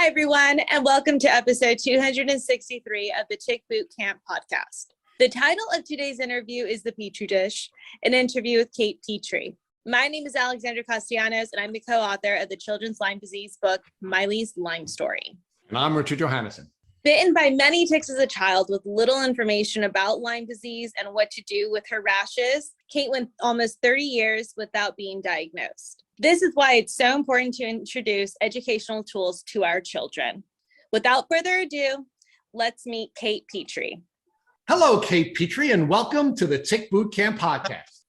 Hi, everyone, and welcome to episode 263 of the Tick Boot Camp podcast. The title of today's interview is The Petri Dish, an interview with Kate Petrie. My name is Alexandra Castellanos, and I'm the co-author of the children's Lyme disease book, Miley's Lyme Story. And I'm Richard Johannesson. Bitten by many ticks as a child with little information about Lyme disease and what to do with her rashes, Kate went almost 30 years without being diagnosed. This is why it's so important to introduce educational tools to our children. Without further ado, let's meet Kate Petrie. Hello, Kate Petrie, and welcome to the Tick Boot Camp podcast.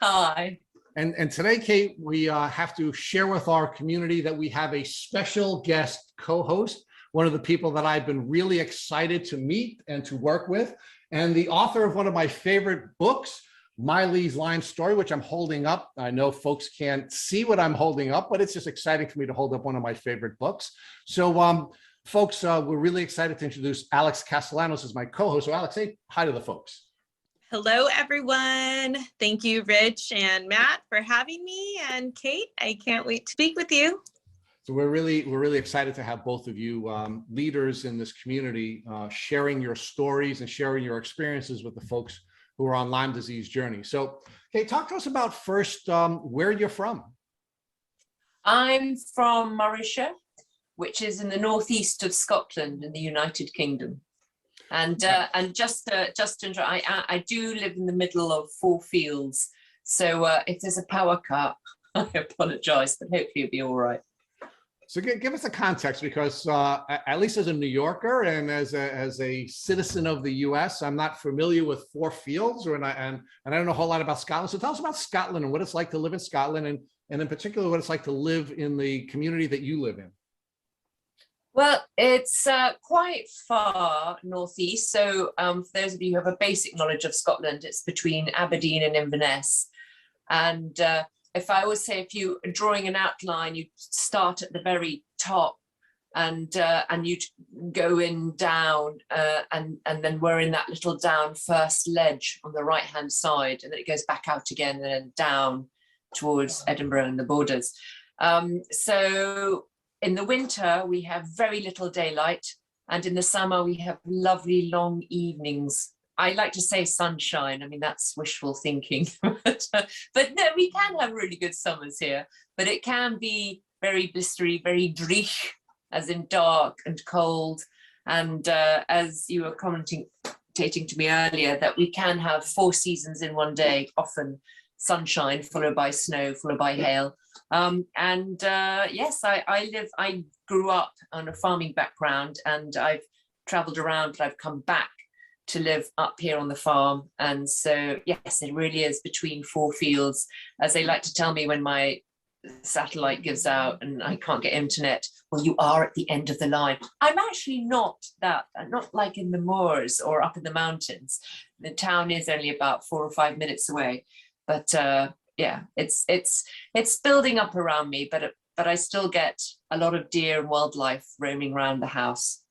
Hi. And today, Kate, we have to share with our community that we have a special guest co-host, one of the people that I've been really excited to meet and to work with, and the author of one of my favorite books, Miley's Lyme Story, which I'm holding up. I know folks can't see what I'm holding up, but it's just exciting for me to hold up one of my favorite books. So folks, we're really excited to introduce Alex Castellanos as my co-host. So Alex, say hi to the folks. Hello, everyone. Thank you, Rich and Matt, for having me. And Kate, I can't wait to speak with you. So we're really excited to have both of you leaders in this community sharing your stories and sharing your experiences with the folks who are on Lyme disease journey. So, Kate, talk to us about first where you're from. I'm from Morayshire, which is in the northeast of Scotland in the United Kingdom. And just to, I do live in the middle of 4 fields. So if there's a power cut, I apologize, but hopefully it'll be all right. So give us a context, because at least as a New Yorker and as a citizen of the U.S., I'm not familiar with 4 fields, and I don't know a whole lot about Scotland. So tell us about Scotland and what it's like to live in Scotland, and in particular what it's like to live in the community that you live in. Well, it's quite far northeast. So for those of you who have a basic knowledge of Scotland, it's between Aberdeen and Inverness. And if I always say, if you are drawing an outline, you start at the very top and you go in down and then we're in that little down first ledge on the right hand side, and then it goes back out again and then down towards Edinburgh and the borders. So in the winter we have very little daylight, and in the summer we have lovely long evenings. I like to say sunshine. I mean, that's wishful thinking, but no, we can have really good summers here, but it can be very blistery, very dreich, as in dark and cold. And as you were commenting to me earlier, that we can have 4 seasons in one day, often sunshine, followed by snow, followed by hail. Yes, I grew up on a farming background, and I've traveled around, but I've come back to live up here on the farm. And so, yes, it really is between 4 fields. As they like to tell me when my satellite gives out and I can't get internet, well, you are at the end of the line. I'm actually not like in the moors or up in the mountains. The town is only about 4 or 5 minutes away. But yeah, it's building up around me, but I still get a lot of deer and wildlife roaming around the house.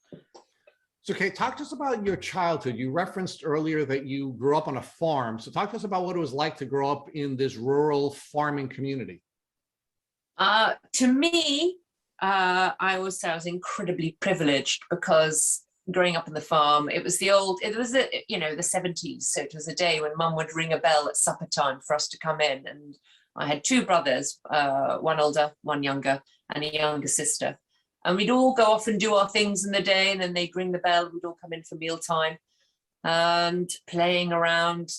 So, Kate, talk to us about your childhood. You referenced earlier that you grew up on a farm. So talk to us about what it was like to grow up in this rural farming community. To me, I would say I was incredibly privileged, because growing up on the farm, it was the 70s. So it was a day when Mum would ring a bell at supper time for us to come in. And I had 2 brothers, one older, one younger, and a younger sister. And we'd all go off and do our things in the day, and then they'd ring the bell. We'd all come in for mealtime and playing around,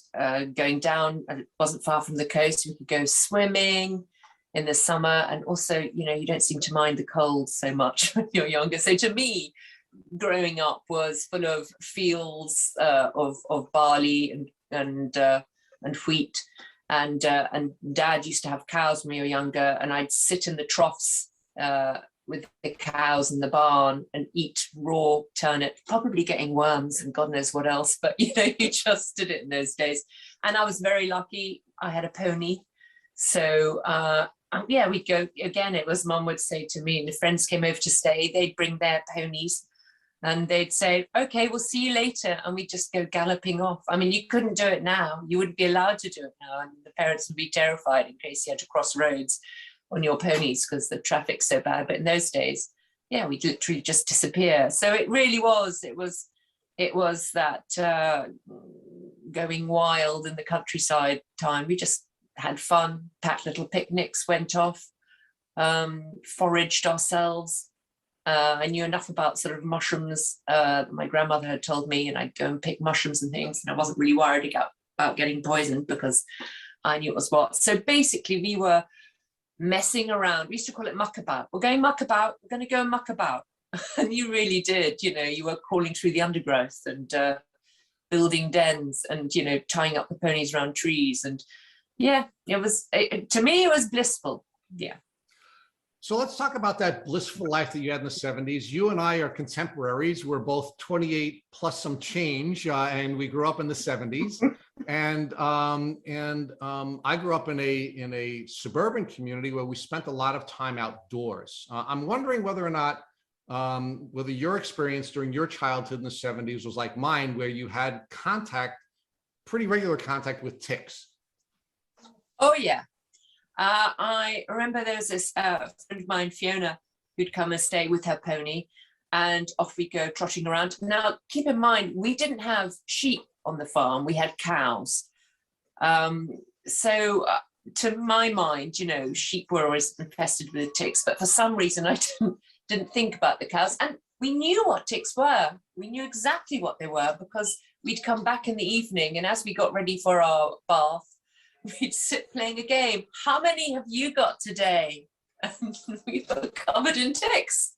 going down. It wasn't far from the coast. We could go swimming in the summer. And also, you don't seem to mind the cold so much when you're younger. So to me, growing up was full of fields of barley and wheat. And Dad used to have cows when we were younger, and I'd sit in the troughs with the cows in the barn and eat raw turnip, probably getting worms and God knows what else, but you just did it in those days. And I was very lucky. I had a pony. So yeah, we'd go again. It was Mum would say to me, and the friends came over to stay, they'd bring their ponies and they'd say, okay, we'll see you later. And we'd just go galloping off. I mean, you couldn't do it now. You wouldn't be allowed to do it now. And the parents would be terrified in case you had to cross roads on your ponies because the traffic's so bad. But in those days, yeah, we'd literally just disappear. So it really was, it was that going wild in the countryside time. We just had fun, packed little picnics, went off, foraged ourselves. I knew enough about sort of mushrooms. My grandmother had told me, and I'd go and pick mushrooms and things, and I wasn't really worried about getting poisoned because I knew it was what. So basically we were messing around. We used to call it muckabout. We're going muckabout, we're going to go muckabout. And you really did, you know, you were crawling through the undergrowth and building dens and, you know, tying up the ponies around trees. And yeah, it was, to me, it was blissful. Yeah. So let's talk about that blissful life that you had in the 70s. You and I are contemporaries. We're both 28 plus some change, and we grew up in the 70s. And I grew up in a suburban community where we spent a lot of time outdoors. I'm wondering whether or not whether your experience during your childhood in the 70s was like mine, where you had contact, pretty regular contact with ticks. Oh yeah. I remember there was this friend of mine, Fiona, who'd come and stay with her pony, and off we go trotting around. Now, keep in mind, we didn't have sheep on the farm, we had cows. So to my mind, you know, sheep were always infested with ticks, but for some reason I didn't think about the cows. And we knew what ticks were. We knew exactly what they were because we'd come back in the evening, and as we got ready for our bath, we'd sit playing a game. How many have you got today? And we were covered in ticks.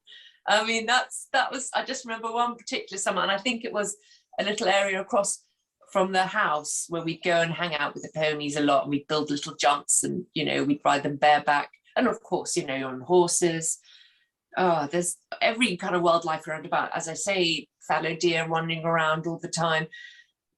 I mean, that was, I just remember one particular summer, and I think it was a little area across from the house where we'd go and hang out with the ponies a lot, and we'd build little junks, and, you know, we'd ride them bareback. And of course, you know, on horses. Oh, there's every kind of wildlife around about. As I say, fallow deer running around all the time.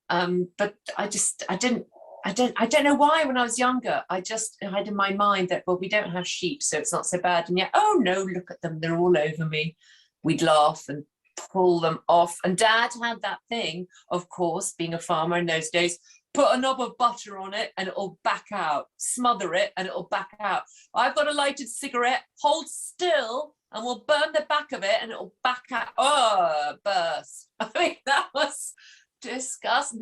But I don't know why when I was younger, I had in my mind that, well, we don't have sheep, so it's not so bad. And yet, oh no, look at them, they're all over me. We'd laugh and pull them off. And Dad had that thing, of course, being a farmer in those days, put a knob of butter on it and it'll back out, smother it and it'll back out. I've got a lighted cigarette, hold still and we'll burn the back of it and it'll back out. Oh, burst. I mean, that was disgusting.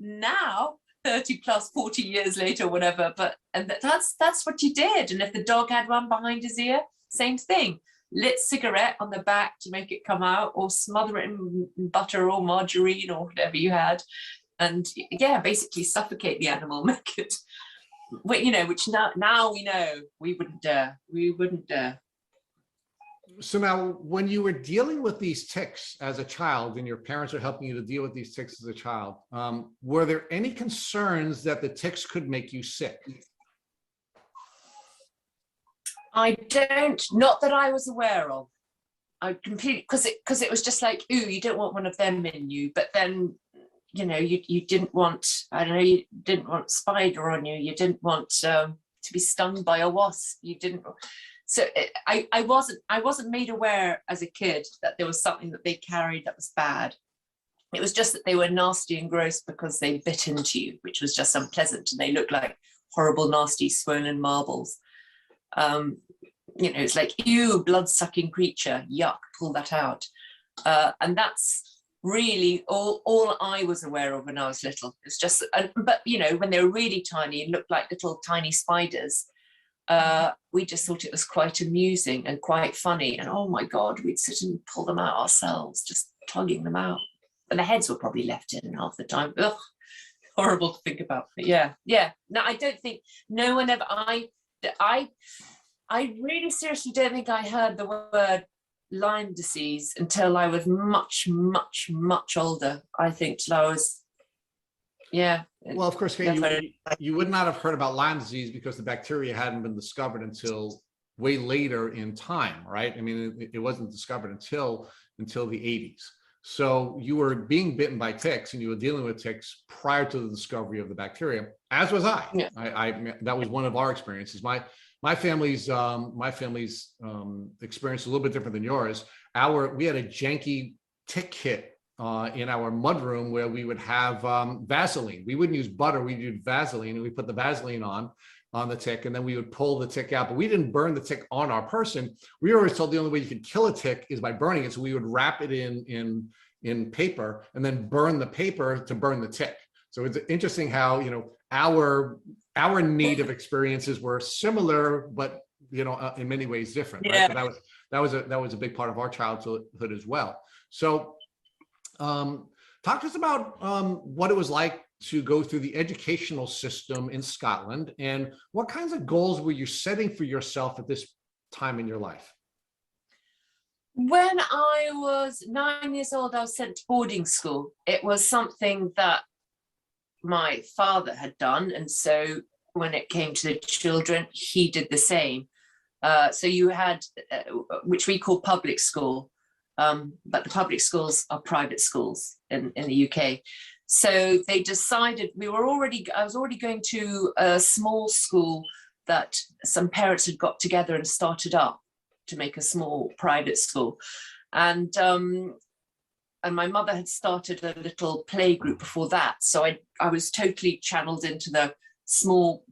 Now, 30 plus 40 years later, whatever, but that's what you did. And if the dog had one behind his ear, same thing, lit cigarette on the back to make it come out, or smother it in butter or margarine or whatever you had, and yeah, basically suffocate the animal, make it, you know, which now we know we wouldn't dare. So now, when you were dealing with these ticks as a child, and your parents were helping you to deal with these ticks as a child, were there any concerns that the ticks could make you sick? I don't, not that I was aware of. I completely, because it was just like, ooh, you don't want one of them in you, but then, you know, you didn't want, I don't know, you didn't want spider on you, you didn't want to be stung by a wasp, you didn't. So I wasn't made aware as a kid that there was something that they carried that was bad. It was just that they were nasty and gross because they bit into you, which was just unpleasant, and they looked like horrible, nasty, swollen marbles. You know, it's like, ew, blood-sucking creature, yuck, pull that out. And that's really all I was aware of when I was little. It's just, but you know, when they were really tiny and looked like little tiny spiders, we just thought it was quite amusing and quite funny. And oh my God, we'd sit and pull them out ourselves, just tugging them out. And the heads were probably left in half the time. Ugh, horrible to think about. But yeah. No, I don't think, no one ever, I really seriously don't think I heard the word Lyme disease until I was much, much, much older. I think till I was, yeah. Well, of course, Kate, you would not have heard about Lyme disease because the bacteria hadn't been discovered until way later in time, right? I mean, it wasn't discovered until the 80s. So you were being bitten by ticks and you were dealing with ticks prior to the discovery of the bacteria, as was I. Yeah. That was one of our experiences. My family's experience is a little bit different than yours. We had a janky tick kit in our mudroom where we would have Vaseline. We wouldn't use butter, we'd use Vaseline, and we put the Vaseline on, on the tick, and then we would pull the tick out, but we didn't burn the tick on our person. We were always told the only way you could kill a tick is by burning it. So we would wrap it in paper and then burn the paper to burn the tick. So it's interesting how, you know, our native experiences were similar, but, you know, in many ways different. Right? Yeah. So that was a big part of our childhood as well. So talk to us about what it was like to go through the educational system in Scotland, and what kinds of goals were you setting for yourself at this time in your life? When I was 9 years old, I was sent to boarding school. It was something that my father had done, and so when it came to the children, he did the same. So you had, which we call public school, but the public schools are private schools in the UK. So they decided I was already going to a small school that some parents had got together and started up to make a small private school. And my mother had started a little play group before that. So I was totally channeled into the small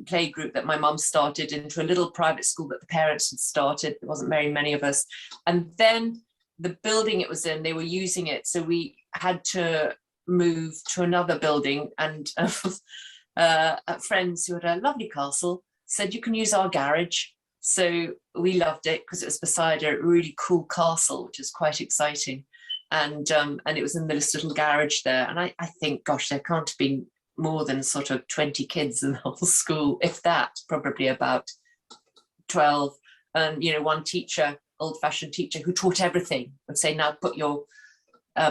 play group that my mum started, into a little private school that the parents had started. There wasn't very many of us. And then the building it was in, they were using it. So we had to move to another building, and friends who had a lovely castle said, you can use our garage. So we loved it because it was beside a really cool castle, which is quite exciting. And it was in this little garage there. And I think, gosh, there can't have been more than sort of 20 kids in the whole school, if that, probably about 12. And, you know, one teacher, old-fashioned teacher, who taught everything, would say, now put your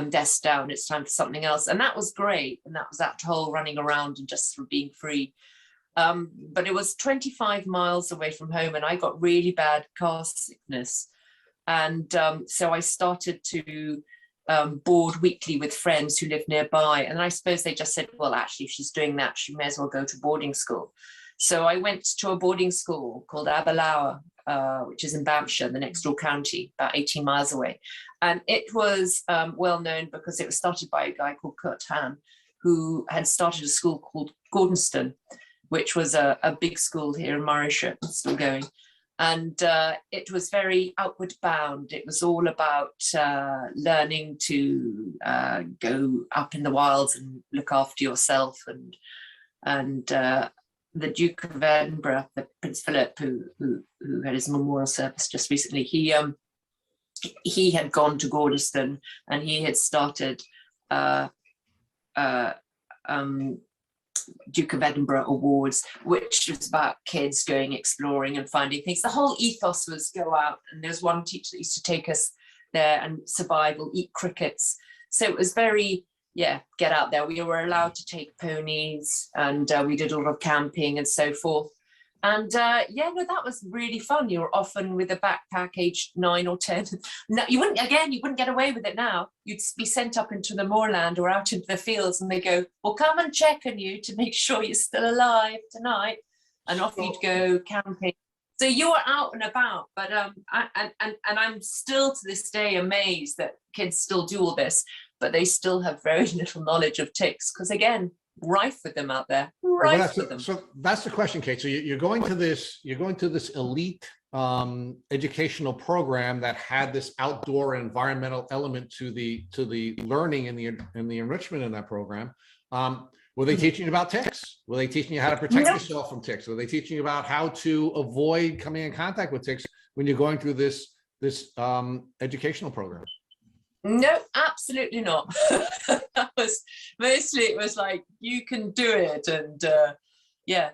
desk down, it's time for something else. And that was great. And that was that whole running around and just sort of being free. But it was 25 miles away from home, and I got really bad car sickness. And so I started to board weekly with friends who lived nearby. And I suppose they just said, well, actually, if she's doing that, she may as well go to boarding school. So I went to a boarding school called Aberlour, which is in Banffshire, the next door county, about 18 miles away. And it was well known because it was started by a guy called Kurt Hahn, who had started a school called Gordonston, which was a big school here in Morayshire, still going. And it was very outward bound. It was all about learning to go up in the wilds and look after yourself. And the Duke of Edinburgh, the Prince Philip, who had his memorial service just recently, he had gone to Gordonston, and he had started Duke of Edinburgh Awards, which was about kids going exploring and finding things. The whole ethos was go out, and there's one teacher that used to take us there, and survival, eat crickets. So it was very, get out there. We were allowed to take ponies, and we did a lot of camping and so forth. And that was really fun. You were often with a backpack aged 9 or 10. No, you wouldn't get away with it now. You'd be sent up into the moorland or out into the fields, and they go, well, come and check on you to make sure you're still alive tonight. And off you'd go camping. So you were out and about, but I'm still to this day amazed that kids still do all this, but they still have very little knowledge of ticks, because again, rife with them out there. So that's the question, Kate. So you're going to this elite educational program that had this outdoor and environmental element to the learning and the enrichment in that program. Were they teaching you about ticks? Were they teaching you how to protect yourself from ticks? Were they teaching you about how to avoid coming in contact with ticks when you're going through this educational program? No, absolutely not. It was like, you can do it, and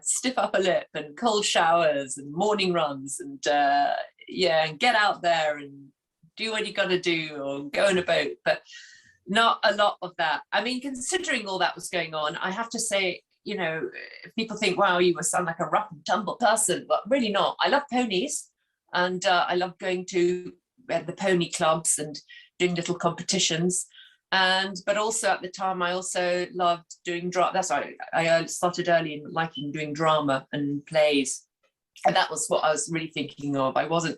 stiff upper lip and cold showers and morning runs, and and get out there and do what you got to do, or go on a boat. But not a lot of that. I mean, considering all that was going on, I have to say, you know, people think, wow, you sound like a rough and tumble person, but really not. I love ponies, and I love going to the pony clubs and doing little competitions. But also at the time, I also loved doing drama. That's why I started early in liking doing drama and plays. And that was what I was really thinking of. I wasn't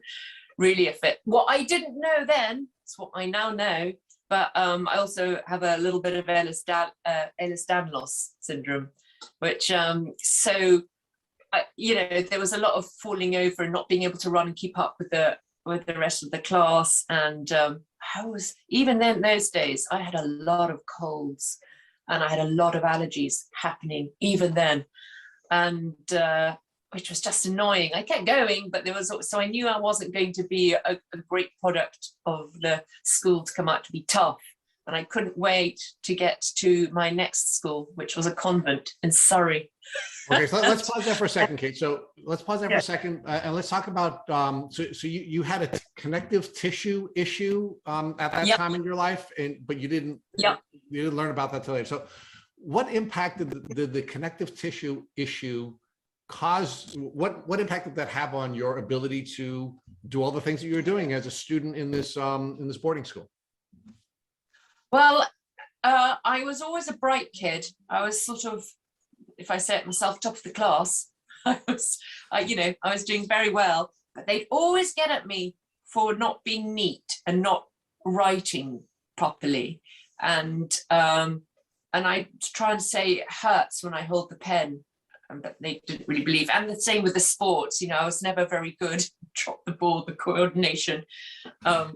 really a fit. What I didn't know then, it's what I now know, but I also have a little bit of Ehlers-Danlos syndrome, which, so there was a lot of falling over and not being able to run and keep up with the rest of the class. And even then, those days, I had a lot of colds and I had a lot of allergies happening even then. And which was just annoying. I kept going, but so I knew I wasn't going to be a great product of the school to come out to be tough. And I couldn't wait to get to my next school, which was a convent in Surrey. Okay, so let's pause there for a second, Kate. So let's pause there for a second, and let's talk about, so you had a connective tissue issue at that time in your life, but you didn't learn about that till later. So what impact did the connective tissue issue cause? What impact did that have on your ability to do all the things that you were doing as a student in this boarding school? Well, I was always a bright kid. I was sort of, if I say it myself, top of the class. I was doing very well, but they'd always get at me for not being neat and not writing properly. And I try and say it hurts when I hold the pen, but they didn't really believe. And the same with the sports, I was never very good. Drop the ball, the coordination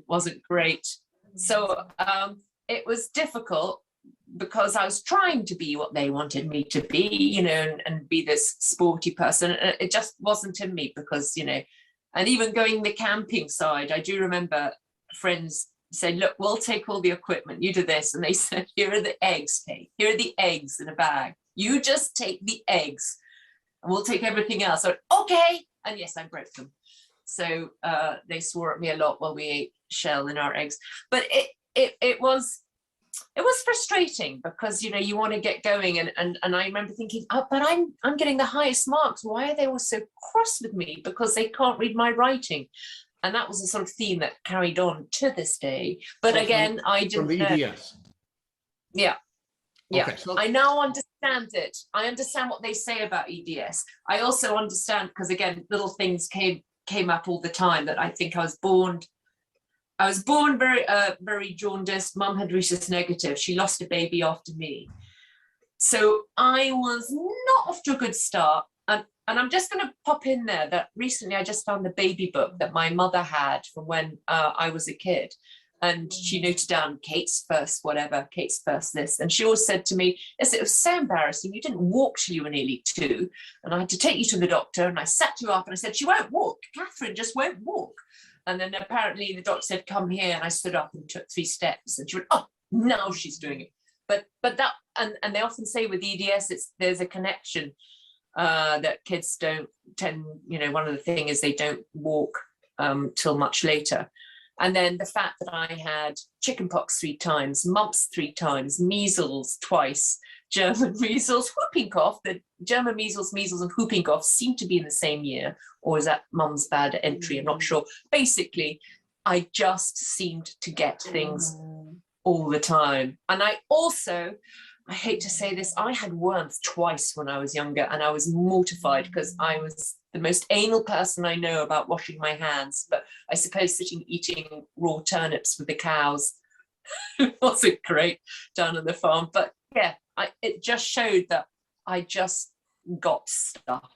wasn't great. So it was difficult because I was trying to be what they wanted me to be, and be this sporty person. It just wasn't in me because, and even going the camping side, I do remember friends say, look, we'll take all the equipment, you do this. And they said, here are the eggs, Kate. Here are the eggs in a bag. You just take the eggs and we'll take everything else. So, okay. And yes, I broke them. So they swore at me a lot while we ate shell in our eggs. But it was frustrating because you want to get going, and I remember thinking, but I'm getting the highest marks. Why are they all so cross with me? Because they can't read my writing. And that was a sort of theme that carried on to this day. But again, I didn't. From the EDS. Yeah. Okay, so I now understand it. I understand what they say about EDS. I also understand because again, little things came up all the time that I think I was born very jaundiced. Mum had rhesus negative. She lost a baby after me. So I was not off to a good start. And I'm just going to pop in there that recently I just found the baby book that my mother had from when I was a kid. And she noted down Kate's first whatever, Kate's first this. And she always said to me, yes, it was so embarrassing. You didn't walk till you were nearly 2. And I had to take you to the doctor. And I sat you up and I said, she won't walk. Catherine just won't walk. And then apparently the doctor said, come here. And I stood up and took 3 steps. And she went, oh, now she's doing it. But that, and they often say with EDS, there's a connection that kids don't tend, one of the things is they don't walk till much later. And then the fact that I had chickenpox 3 times, mumps 3 times, measles twice, German measles, whooping cough. The German measles, and whooping cough seem to be in the same year, or is that mum's bad entry? I'm not sure. Basically, I just seemed to get things all the time. And I hate to say this, I had worms twice when I was younger, and I was mortified because I was the most anal person I know about washing my hands. But I suppose eating raw turnips with the cows wasn't great down on the farm. But yeah, it just showed that I just got stuff.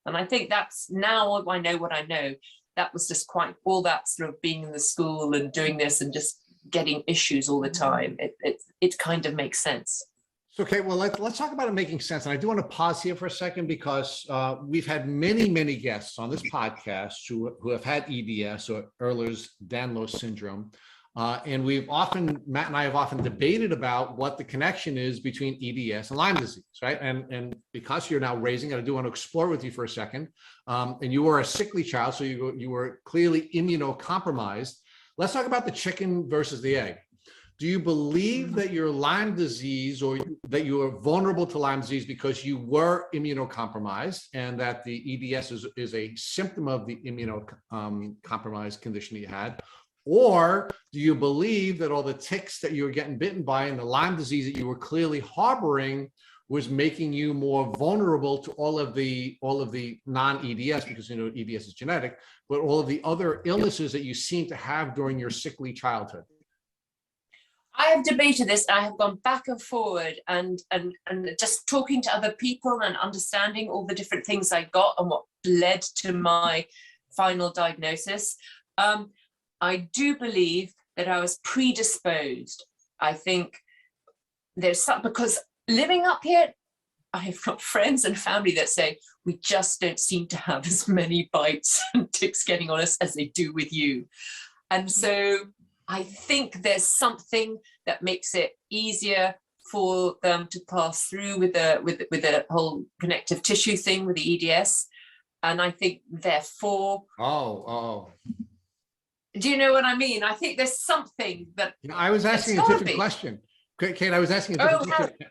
And I think that's, now I know what I know, that was just quite, all that sort of being in the school and doing this and just getting issues all the time. It kind of makes sense. Okay, well, let's talk about it making sense. And I do want to pause here for a second because we've had many guests on this podcast who have had EDS or Ehlers-Danlos syndrome. And Matt and I have often debated about what the connection is between EDS and Lyme disease, right? And because you're now raising it, I do want to explore with you for a second. And you were a sickly child, so you were clearly immunocompromised. Let's talk about the chicken versus the egg. Do you believe that your Lyme disease, or that you are vulnerable to Lyme disease because you were immunocompromised, and that the EDS is a symptom of the immunocompromised condition you had? Or do you believe that all the ticks that you were getting bitten by and the Lyme disease that you were clearly harboring was making you more vulnerable to all of the non-EDS, because EDS is genetic, but all of the other illnesses that you seem to have during your sickly childhood? I have debated this. I have gone back and forward and just talking to other people and understanding all the different things I got and what led to my final diagnosis. I do believe that I was predisposed. I think there's some, because living up here, I've got friends and family that say, we just don't seem to have as many bites and ticks getting on us as they do with you. And so I think there's something that makes it easier for them to pass through with the whole connective tissue thing with the EDS. And I think therefore, do you know what I mean? I think there's something that I was asking a different question. Kate, I was asking a different question.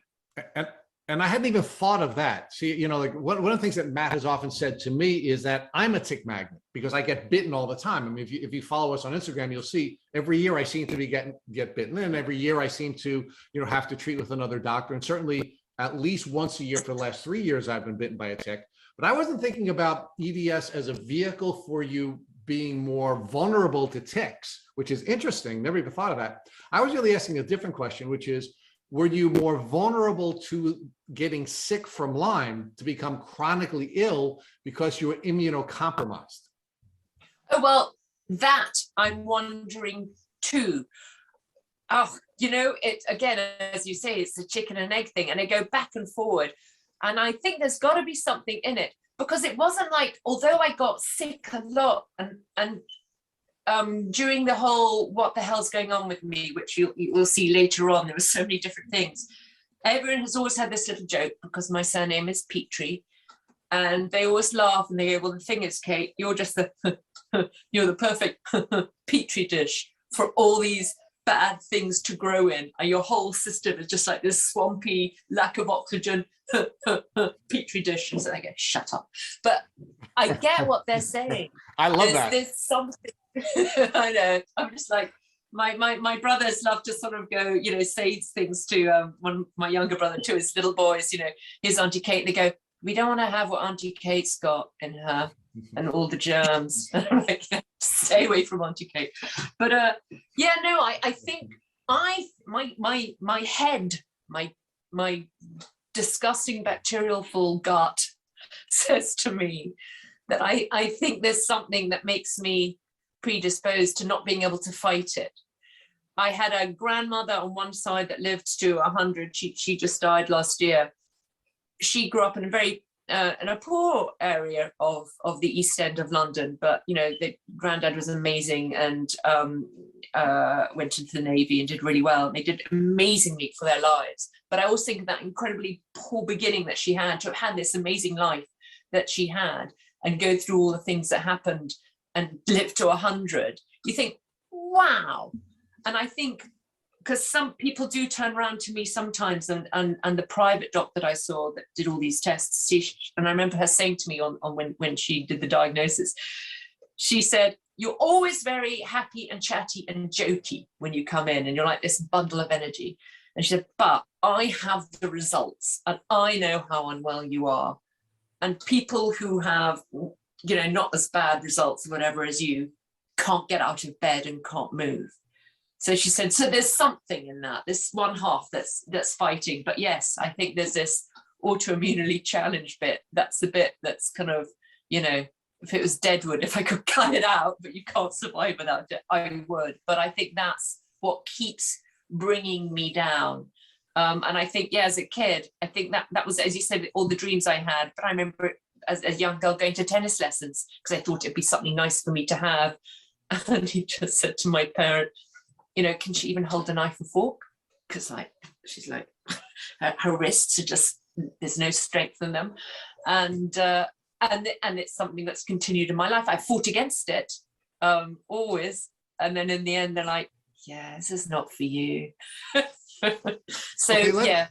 And I hadn't even thought of that. See, like one of the things that Matt has often said to me is that I'm a tick magnet because I get bitten all the time. I mean, if you follow us on Instagram, you'll see every year I seem to be get bitten, and every year I seem to have to treat with another doctor. And certainly at least once a year for the last 3 years, I've been bitten by a tick. But I wasn't thinking about EDS as a vehicle for you being more vulnerable to ticks, which is interesting. Never even thought of that. I was really asking a different question, which is, were you more vulnerable to getting sick from Lyme, to become chronically ill because you were immunocompromised? Oh, well, that I'm wondering too. Oh, it again, as you say, it's a chicken and egg thing, and I go back and forward. And I think there's got to be something in it, because it wasn't like, although I got sick a lot and during the whole what the hell's going on with me, which you will see later on, there were so many different things. Everyone has always had this little joke, because my surname is Petrie, and they always laugh and they go, well, the thing is, Kate, you're just you're the perfect Petri dish for all these bad things to grow in, and your whole system is just like this swampy, lack of oxygen Petri dish. And so I go, shut up. But I get what they're saying. I love that. There's something. I know. I'm just like, my brothers love to sort of go, say things to my younger brother, to his little boys, his Auntie Kate. They go, we don't want to have what Auntie Kate's got in her and all the germs. I'm like, stay away from Auntie Kate. But I think my head, my disgusting bacterial full gut says to me that I think there's something that makes me predisposed to not being able to fight it. I had a grandmother on one side that lived to 100. She just died last year. She grew up in a very in a poor area of the East End of London, but the granddad was amazing and went into the Navy and did really well. They did amazingly for their lives. But I also think of that incredibly poor beginning that she had, to have had this amazing life that she had and go through all the things that happened and live to 100. You think, wow. And I think, because some people do turn around to me sometimes, and the private doc that I saw that did all these tests, and I remember her saying to me on when she did the diagnosis, she said, you're always very happy and chatty and jokey when you come in, and you're like this bundle of energy. And she said, but I have the results and I know how unwell you are. And people who have, not as bad results or whatever as you, can't get out of bed and can't move. So she said, so there's something in that, this one half that's fighting. But yes, I think there's this autoimmunely challenged bit. That's the bit that's kind of, if it was deadwood, if I could cut it out, but you can't survive without it, I would. But I think that's what keeps bringing me down. And I think, as a kid, I think that was, as you said, all the dreams I had. But I remember as a young girl going to tennis lessons because I thought it'd be something nice for me to have. And he just said to my parent, can she even hold a knife and fork? Because she's like, her wrists are just, there's no strength in them. And it's something that's continued in my life. I fought against it, always. And then in the end, they're like, yeah, this is not for you. So, okay,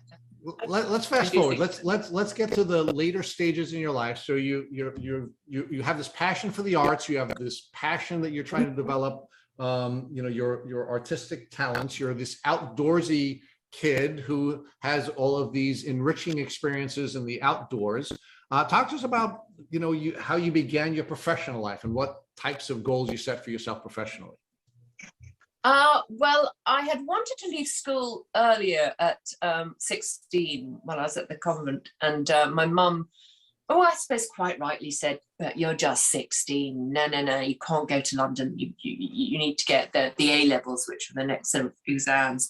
let's fast forward. Let's get to the later stages in your life. So you have this passion for the arts. You have this passion that you're trying to develop. Your artistic talents. You're this outdoorsy kid who has all of these enriching experiences in the outdoors. Talk to us about how you began your professional life and what types of goals you set for yourself professionally. Well, I had wanted to leave school earlier at 16 when I was at the convent, and my mum, oh, I suppose quite rightly said, but you're just 16. No, you can't go to London. You need to get the A levels, which are the next set of exams.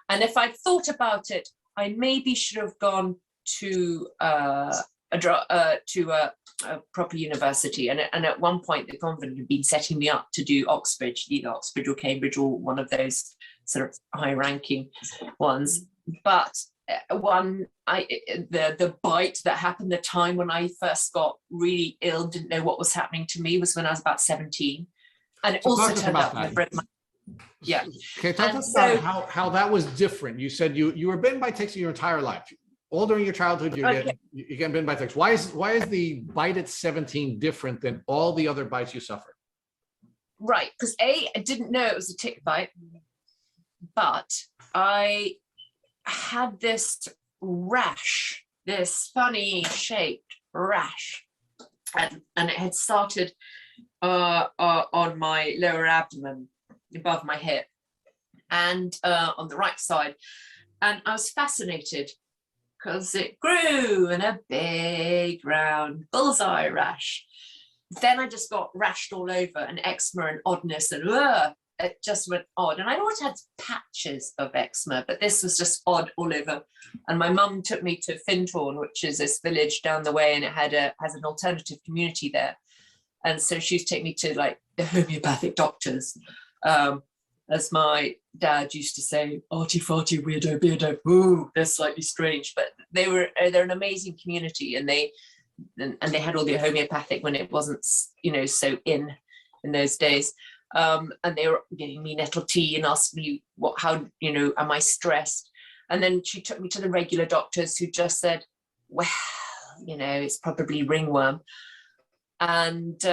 And if I'd thought about it, I maybe should have gone to a proper university. And at one point, the convent had been setting me up to do Oxford, either Oxford or Cambridge, or one of those sort of high-ranking ones. But the bite that happened, the time when I first got really ill, didn't know what was happening to me, was when I was about 17. And it also turned out when I broke my... Yeah. Okay, talk us about how that was different. You said you were bitten by ticks your entire life. All during your childhood, you get bitten by ticks. Why is the bite at 17 different than all the other bites you suffered? Right, because I didn't know it was a tick bite, but I had this rash, this funny shaped rash, and it had started on my lower abdomen, above my hip, and on the right side, and I was fascinated because it grew in a big round bullseye rash. Then I just got rashed all over, and eczema and oddness, and it just went odd. And I always had patches of eczema, but this was just odd all over. And my mum took me to Fintorn, which is this village down the way, and it has an alternative community there. And so she used to take me to like the homeopathic doctors. As my dad used to say, arty farty weirdo beardo, ooh, they're slightly strange, but they're an amazing community, and they had all the homeopathic when it wasn't, so in those days. And they were giving me nettle tea and asking me how am I stressed? And then she took me to the regular doctors, who just said, well, it's probably ringworm, and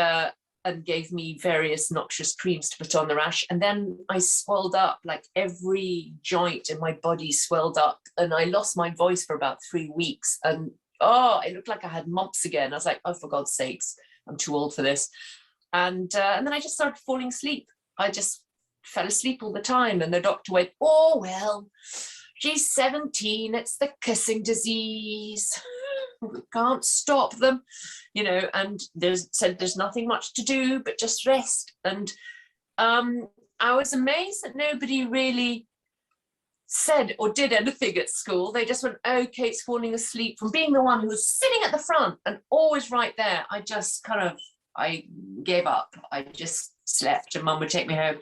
gave me various noxious creams to put on the rash. And then I swelled up, like every joint in my body swelled up, and I lost my voice for about 3 weeks. And it looked like I had mumps again. I was like, oh, for God's sakes, I'm too old for this. And then I just started falling asleep. I just fell asleep all the time. And the doctor went, oh, well, she's 17. It's the kissing disease. We can't stop them, and there's nothing much to do but just rest. And I was amazed that nobody really said or did anything at school. They just went, oh, Kate's falling asleep, from being the one who was sitting at the front and always right there. I gave up. I just slept, and mum would take me home.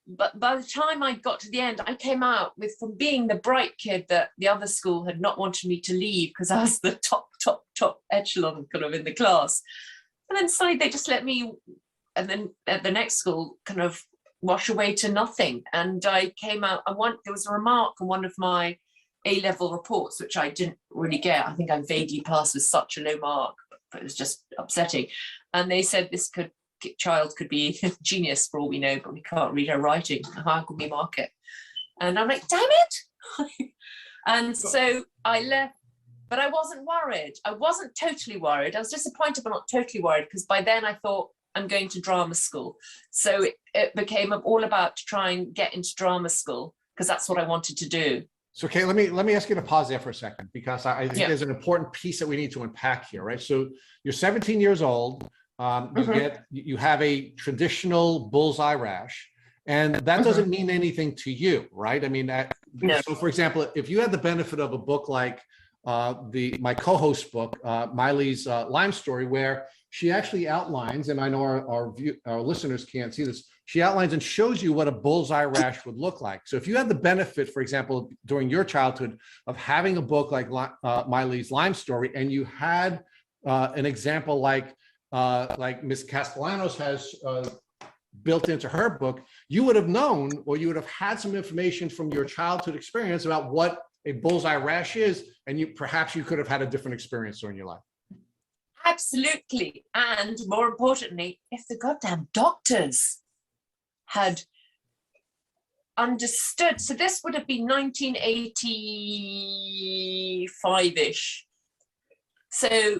But by the time I got to the end, I came out from being the bright kid that the other school had not wanted me to leave because I was the top echelon kind of in the class. And then suddenly they just let me, and then at the next school, kind of wash away to nothing. And I came out, there was a remark on one of my A-level reports, which I didn't really get. I think I vaguely passed with such a low mark, but it was just upsetting. And they said this child could be a genius for all we know, but we can't read her writing. How can we mark it? And I'm like, damn it. And so I left, but I wasn't worried. I wasn't totally worried. I was disappointed, but not totally worried, because by then I thought, I'm going to drama school. So it became all about to try and get into drama school, because that's what I wanted to do. So, Kate, let me ask you to pause there for a second, because I think there's an important piece that we need to unpack here, right? So you're 17 years old. You have a traditional bullseye rash, and that doesn't mean anything to you, right? I mean, so for example, if you had the benefit of a book like my co-host's book, Miley's Lyme story, where she actually outlines, and I know our listeners can't see this, she outlines and shows you what a bullseye rash would look like. So if you had the benefit, for example, during your childhood, of having a book like Miley's Lyme story, and you had an example like Ms. Castellanos has built into her book, you would have known, or you would have had some information from your childhood experience about what a bullseye rash is, and perhaps you could have had a different experience during your life. Absolutely. And more importantly, if the goddamn doctors had understood. So this would have been 1985-ish. So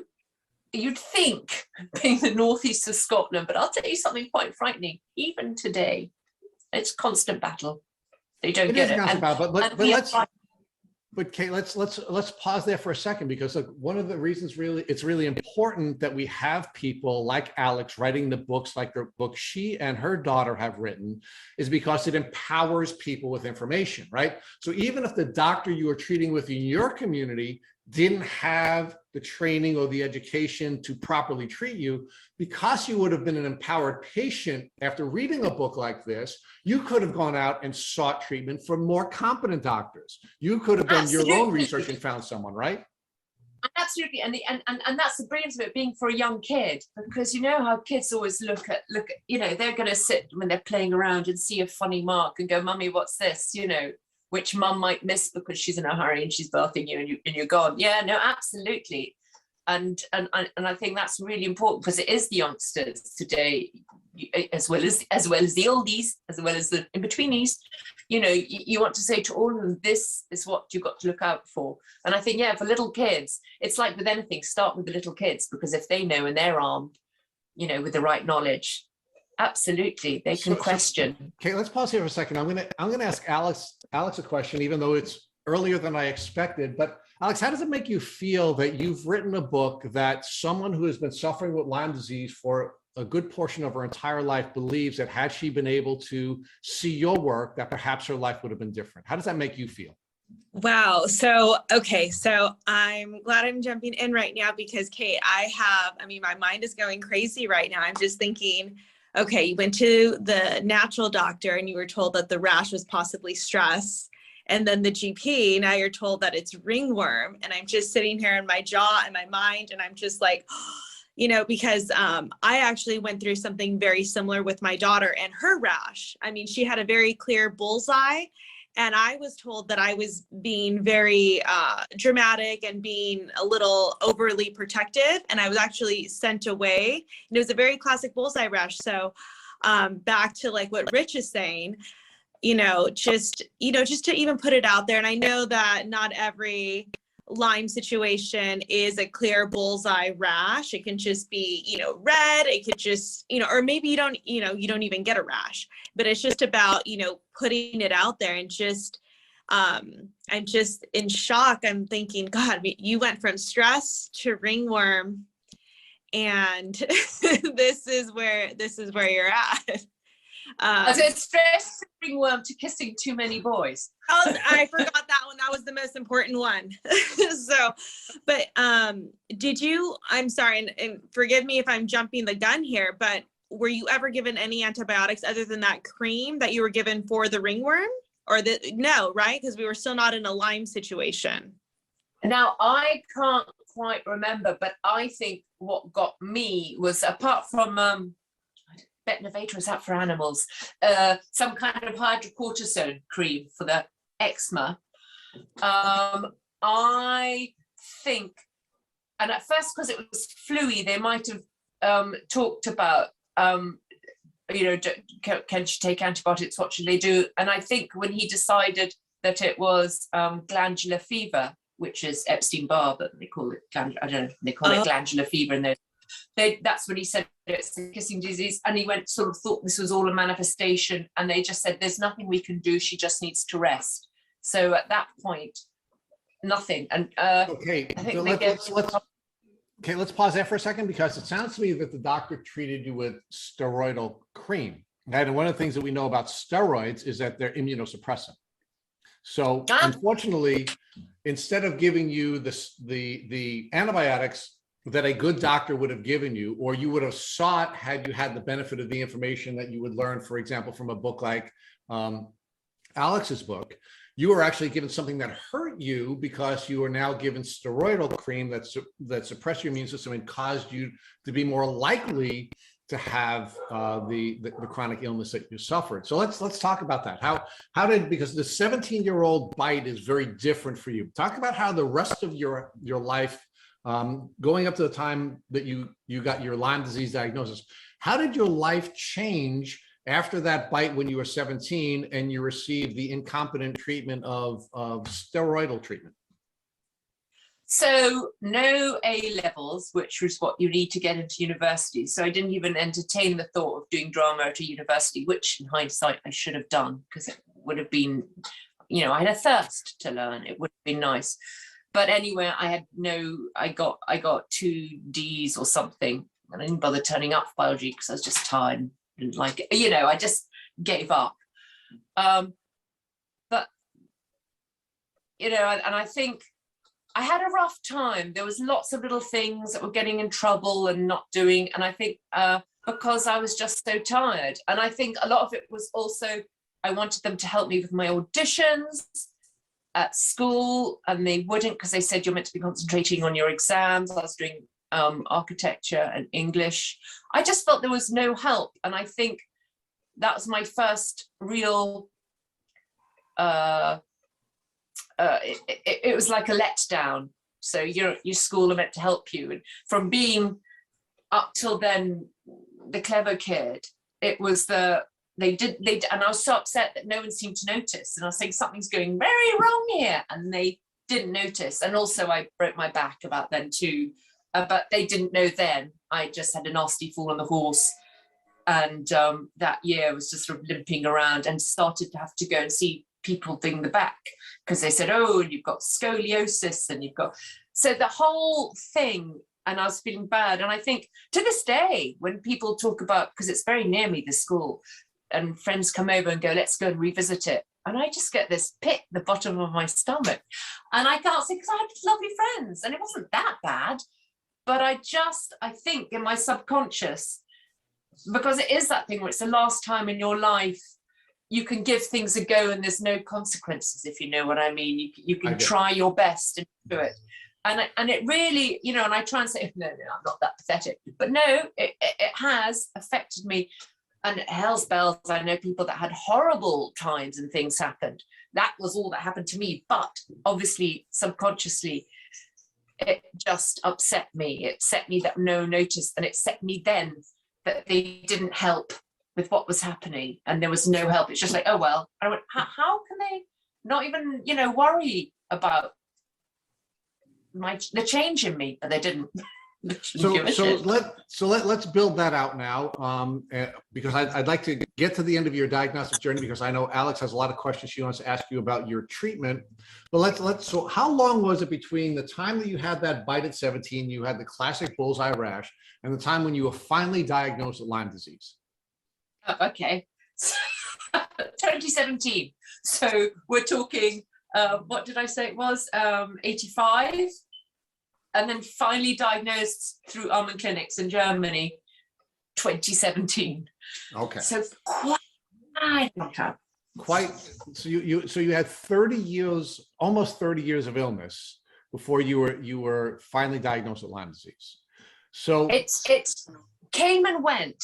you'd think, being the northeast of Scotland, but I'll tell you something quite frightening. Even today, It's constant battle. They don't It get is a it. constant battle, but we let's. are- But Kate, let's pause there for a second, because look, one of the reasons it's really important that we have people like Alex writing the books like the book she and her daughter have written, is because it empowers people with information, right? So even if the doctor you are treating with in your community didn't have the training or the education to properly treat you, because you would have been an empowered patient after reading a book like this, you could have gone out and sought treatment from more competent doctors. You could have done your own research and found someone, right? Absolutely, and that's the brilliance of it being for a young kid, because you know how kids always look at you know, they're going to sit when they're playing around and see a funny mark and go, "Mummy, what's this?" You know, which mum might miss because she's in a hurry and she's bathing you and you're gone. Yeah, no, absolutely. And I think that's really important, because it is the youngsters today, as well as the oldies, as well as the in-betweenies. You know, you want to say to all of them, this is what you've got to look out for. And I think, yeah, for little kids, it's like with anything, start with the little kids, because if they know and they're armed, you know, with the right knowledge, absolutely, they can question. Okay, let's pause here for a second. I'm gonna ask Alex a question, even though it's earlier than I expected. But Alex, how does it make you feel that you've written a book that someone who has been suffering with Lyme disease for a good portion of her entire life believes that had she been able to see your work, that perhaps her life would have been different? How does that make you feel? Wow. So, okay. So I'm glad I'm jumping in right now because Kate, my mind is going crazy right now. I'm just thinking, okay, you went to the natural doctor and you were told that the rash was possibly stress. And then the GP, now you're told that it's ringworm. And I'm just sitting here in my jaw and my mind. And I'm just like, you know, because I actually went through something very similar with my daughter and her rash. I mean, she had a very clear bullseye. And I was told that I was being very dramatic and being a little overly protective. And I was actually sent away. And it was a very classic bullseye rash. So back to like what Rich is saying, just to even put it out there. And I know that not every Lyme situation is a clear bullseye rash. It can just be, red. It could just, or maybe you don't even get a rash, but it's just about, putting it out there and just, I'm just in shock. I'm thinking, God, you went from stress to ringworm, and this is where you're at. So it's stress, ringworm to kissing too many boys. I forgot that one. That was the most important one. Did you, I'm sorry, and forgive me if I'm jumping the gun here, but were you ever given any antibiotics other than that cream that you were given for the ringworm? No, right? Because we were still not in a Lyme situation. Now, I can't quite remember, but I think what got me was, apart from Endometriosis, is that for animals, some kind of hydrocortisone cream for the eczema. I think, and at first, because it was fluey, they might have talked about, can she take antibiotics? What should they do? And I think when he decided that it was glandular fever, which is Epstein-Barr, but they call it glandular fever, and that's when he said it's a kissing disease, and he thought this was all a manifestation, and they just said there's nothing we can do, she just needs to rest. So at that point, nothing. And okay, let's pause there for a second, because it sounds to me that the doctor treated you with steroidal cream, right? And one of the things that we know about steroids is that they're immunosuppressant. So unfortunately, instead of giving you the antibiotics that a good doctor would have given you, or you would have sought had you had the benefit of the information that you would learn, for example, from a book like Alex's book, you were actually given something that hurt you, because you are now given steroidal cream that suppressed your immune system and caused you to be more likely to have the chronic illness that you suffered. So let's talk about that. Because the 17-year-old bite is very different for you. Talk about how the rest of your life, going up to the time that you got your Lyme disease diagnosis, how did your life change after that bite when you were 17 and you received the incompetent treatment of steroidal treatment? So no A levels, which was what you need to get into university. So I didn't even entertain the thought of doing drama at a university, which in hindsight I should have done, because it would have been, you know, I had a thirst to learn. It would have been nice. But anyway, I got 2 Ds or something, and I didn't bother turning up for biology because I was just tired, didn't like it. You know, I just gave up. But, you know, and I think I had a rough time. There was lots of little things that were getting in trouble and not doing. And I think because I was just so tired. And I think a lot of it was also, I wanted them to help me with my auditions at school, and they wouldn't, because they said you're meant to be concentrating on your exams. I was doing architecture and English. I just felt there was no help. And I think that was my first real, it was like a letdown. So your school are meant to help you. And from being up till then the clever kid, it was and I was so upset that no one seemed to notice. And I was saying something's going very wrong here, and they didn't notice. And also I broke my back about then too, but they didn't know then. I just had a nasty fall on the horse, and that year I was just sort of limping around and started to have to go and see people doing the back, because they said, oh, you've got scoliosis, and you've got, so the whole thing. And I was feeling bad. And I think to this day, when people talk about, because it's very near me, the school, and friends come over and go, let's go and revisit it, and I just get this pit at the bottom of my stomach, and I can't say, because I had lovely friends and it wasn't that bad, but I think in my subconscious, because it is that thing where it's the last time in your life you can give things a go and there's no consequences, if you know what I mean. You can try your best and do it. And it really, you know, and I try and say, no, I'm not that pathetic. But no, it has affected me. And hell's bells, I know people that had horrible times and things happened. That was all that happened to me. But obviously, subconsciously, it just upset me. It set me that no notice. And it set me then that they didn't help with what was happening. And there was no help. It's just like, oh, well. I went, how can they not even, you know, worry about the change in me? But they didn't. Let's build that out now, because I'd like to get to the end of your diagnostic journey, because I know Alex has a lot of questions she wants to ask you about your treatment. But so how long was it between the time that you had that bite at 17, you had the classic bullseye rash, and the time when you were finally diagnosed with Lyme disease? Okay, 2017. So we're talking, what did I say it was? 85. And then finally diagnosed through Armin clinics in Germany, 2017. Okay. So quite long time. So you had 30 years, almost 30 years of illness before you were finally diagnosed with Lyme disease. So it came and went.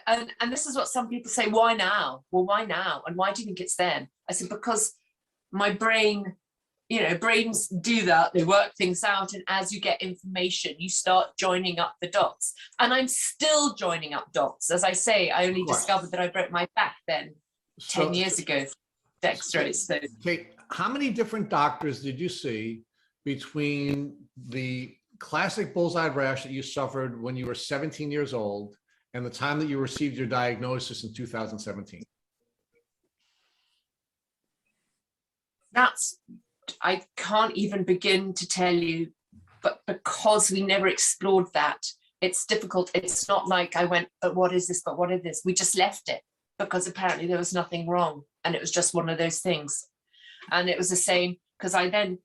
And this is what some people say, why now? Well, why now? And why do you think it's then? I said, because my brain, you know, brains do that, they work things out, and as you get information, you start joining up the dots. And I'm still joining up dots. As I say, I only discovered that I broke my back then 10 years ago, dextrose. So. Kate, how many different doctors did you see between the classic bullseye rash that you suffered when you were 17 years old and the time that you received your diagnosis in 2017? I can't even begin to tell you, but because we never explored that, it's difficult. It's not like I went, but what is this? But what is this? We just left it because apparently there was nothing wrong. And it was just one of those things. And it was the same, because I then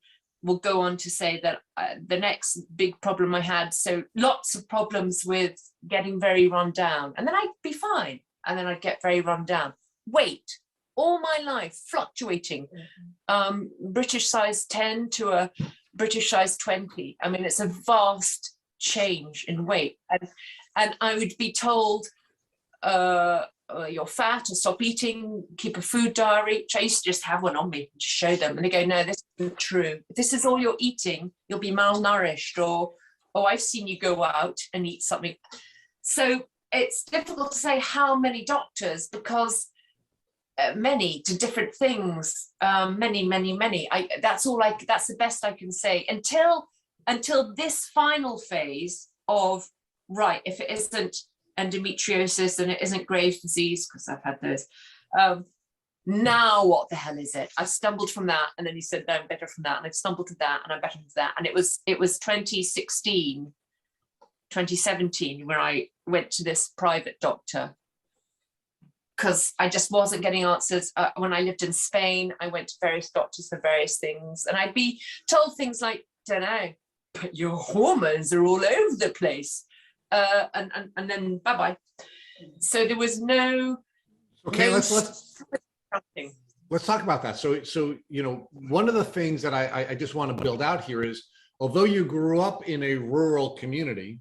will go on to say that the next big problem I had, so lots of problems with getting very run down. And then I'd be fine. And then I'd get very run down. Weight. All my life fluctuating, British size 10 to a British size 20. I mean, it's a vast change in weight. And I would be told, you're fat, or stop eating, keep a food diary, which I used to just have one on me and just show them. And they go, no, this isn't true. If this is all you're eating, you'll be malnourished, or, oh, I've seen you go out and eat something. So it's difficult to say how many doctors, because many to different things, many. That's the best I can say, until until this final phase of, right, if it isn't endometriosis and it isn't Graves' disease, because I've had those, now what the hell is it? I stumbled from that, and then he said, no, I'm better from that, and I've stumbled to that, and I'm better from that. And it was 2016, 2017 when I went to this private doctor, because I just wasn't getting answers. When I lived in Spain, I went to various doctors for various things, and I'd be told things like, don't know, but your hormones are all over the place, and then bye-bye. So there was no. Okay, no let's talk about that. So you know, one of the things that I just want to build out here is, although you grew up in a rural community,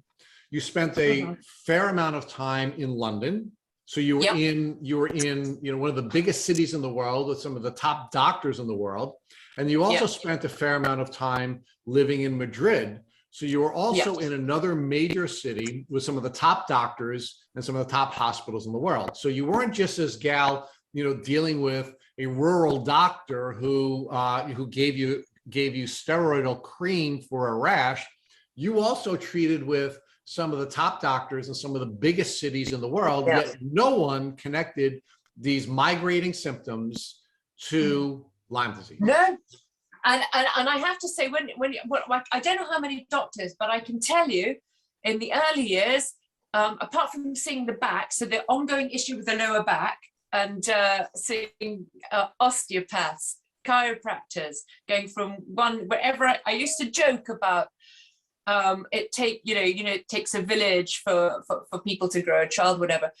you spent a fair amount of time in London. So you were in you know, one of the biggest cities in the world with some of the top doctors in the world, and you also spent a fair amount of time living in Madrid. So you were also in another major city with some of the top doctors and some of the top hospitals in the world. So you weren't just this gal, you know, dealing with a rural doctor who gave you steroidal cream for a rash. You also treated with some of the top doctors in some of the biggest cities in the world, yet no one connected these migrating symptoms to Lyme disease. No. And I have to say, when I don't know how many doctors, but I can tell you, in the early years, apart from seeing the back, so the ongoing issue with the lower back, and seeing osteopaths, chiropractors, going from one wherever. I used to joke about it takes a village for people to grow a child, whatever.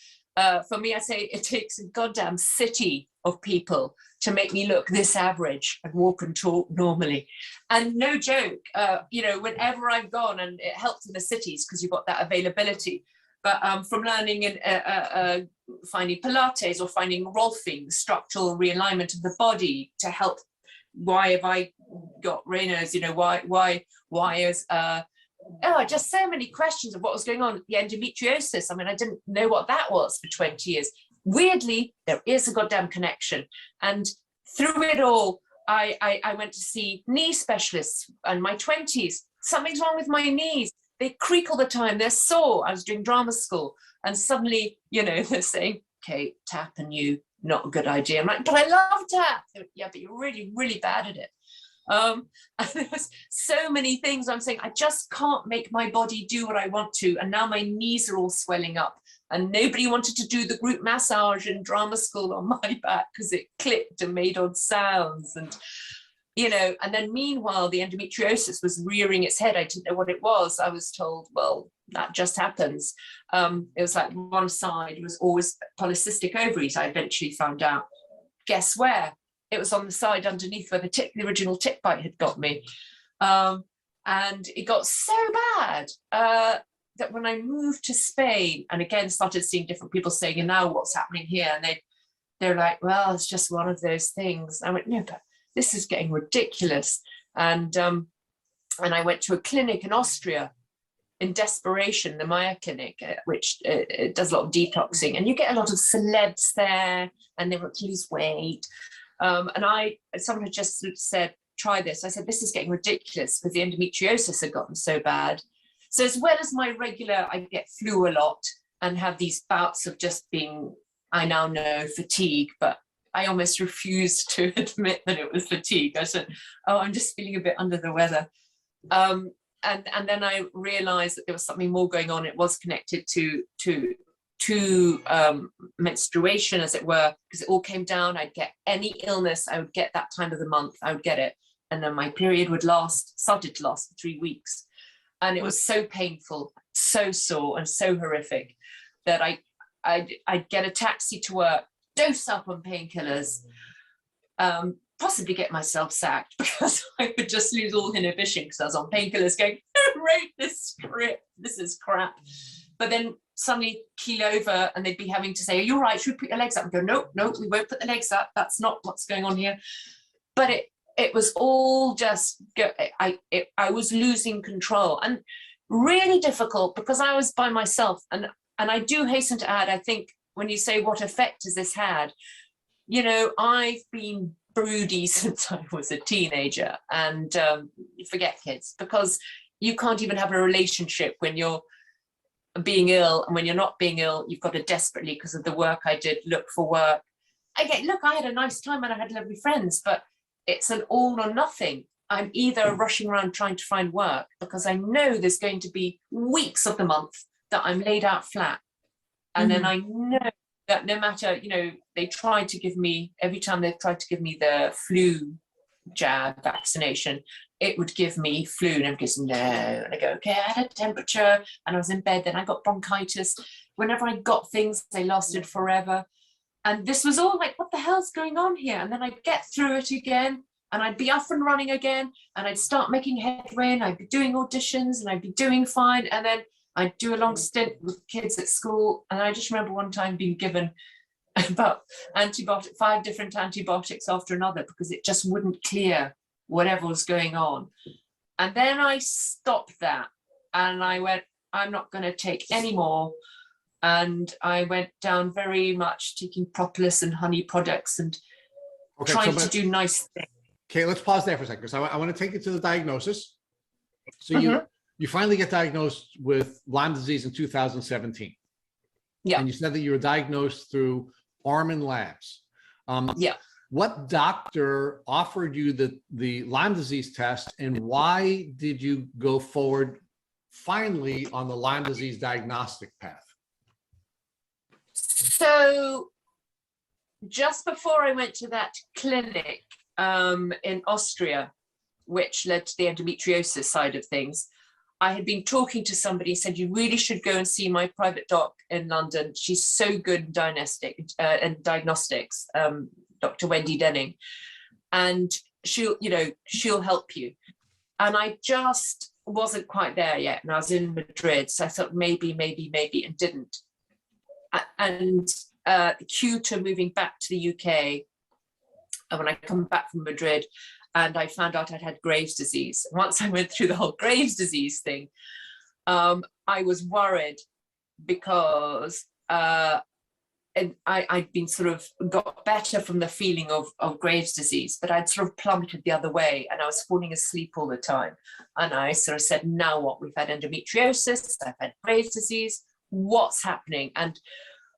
For me, I say it takes a goddamn city of people to make me look this average and walk and talk normally. And no joke, whenever I've gone, and it helps in the cities because you've got that availability. But from learning and finding Pilates or finding Rolfing, structural realignment of the body to help. Why have I got Raynaud's? Why is just so many questions of what was going on. The endometriosis. I mean, I didn't know what that was for 20 years. Weirdly, there is a goddamn connection. And through it all, I went to see knee specialists in my 20s. Something's wrong with my knees. They creak all the time. They're sore. I was doing drama school. And suddenly, they're saying, Kate, tapping you, not a good idea. I'm like, but I love tap. Yeah, but you're really, really bad at it. And there was so many things I'm saying, I just can't make my body do what I want to. And now my knees are all swelling up. And nobody wanted to do the group massage in drama school on my back because it clicked and made odd sounds. And, and then meanwhile, the endometriosis was rearing its head. I didn't know what it was. I was told, well, that just happens. It was like one side was always polycystic ovaries. I eventually found out. Guess where? It was on the side underneath where the original tick bite had got me. And it got so bad that when I moved to Spain and again started seeing different people saying, and now what's happening here? And they're like, well, it's just one of those things. I went, no, but this is getting ridiculous. And I went to a clinic in Austria in desperation, the Maya clinic, which it does a lot of detoxing. And you get a lot of celebs there and they want to lose weight. And someone had just said, try this. I said, this is getting ridiculous because the endometriosis had gotten so bad. So as well as my regular, I get flu a lot and have these bouts of just being, I now know, fatigue, but I almost refused to admit that it was fatigue. I said, oh, I'm just feeling a bit under the weather. And then I realized that there was something more going on. It was connected to menstruation, as it were, because it all came down. I'd get any illness, I would get that time of the month, I would get it. And then my period started to last for 3 weeks. And it was so painful, so sore and so horrific that I'd get a taxi to work, dose up on painkillers, possibly get myself sacked because I would just lose all inhibition because I was on painkillers going, who wrote this script? This is crap. But then suddenly keel over and they'd be having to say, are you all right? Should we put your legs up? And go, no, we won't put the legs up. That's not what's going on here. But it was all just, I was losing control and really difficult because I was by myself. And I do hasten to add, I think when you say what effect has this had, I've been broody since I was a teenager and forget kids because, you can't even have a relationship when you're being ill, and when you're not being ill, you've got to desperately, because of the work I did, look for work. Again, look, I had a nice time and I had lovely friends, but it's an all or nothing. I'm either rushing around trying to find work because I know there's going to be weeks of the month that I'm laid out flat. And then I know that no matter, you know, they tried to give me, every time they tried to give me the flu jab vaccination, it would give me flu, and I goes, no. And I go, okay, I had a temperature and I was in bed, then I got bronchitis. Whenever I got things, they lasted forever. And this was all like, what the hell's going on here? And then I'd get through it again, and I'd be off and running again, and I'd start making headway, and I'd be doing auditions, and I'd be doing fine. And then I'd do a long stint with kids at school. And I just remember one time being given about 5 different antibiotics after another, because it just wouldn't clear whatever was going on. And then I stopped that, and I went, I'm not going to take any more. And I went down very much taking propolis and honey products and trying to do nice things. Okay, let's pause there for a second, because I want to take you to the diagnosis. So you finally get diagnosed with Lyme disease in 2017. Yeah. And you said that you were diagnosed through Armin Labs. Yeah. What doctor offered you the Lyme disease test, and why did you go forward finally on the Lyme disease diagnostic path? So just before I went to that clinic in Austria, which led to the endometriosis side of things, I had been talking to somebody, said, you really should go and see my private doc in London. She's so good in diagnostics, Dr. Wendy Denning, and she'll help you. And I just wasn't quite there yet. And I was in Madrid. So I thought maybe, and didn't. And the cue to moving back to the UK, and when I come back from Madrid, and I found out I'd had Graves' disease. Once I went through the whole Graves' disease thing, I was worried, because I'd been sort of got better from the feeling of Graves' disease, but I'd sort of plummeted the other way, and I was falling asleep all the time. And I sort of said, now what? We've had endometriosis, I've had Graves' disease, what's happening? And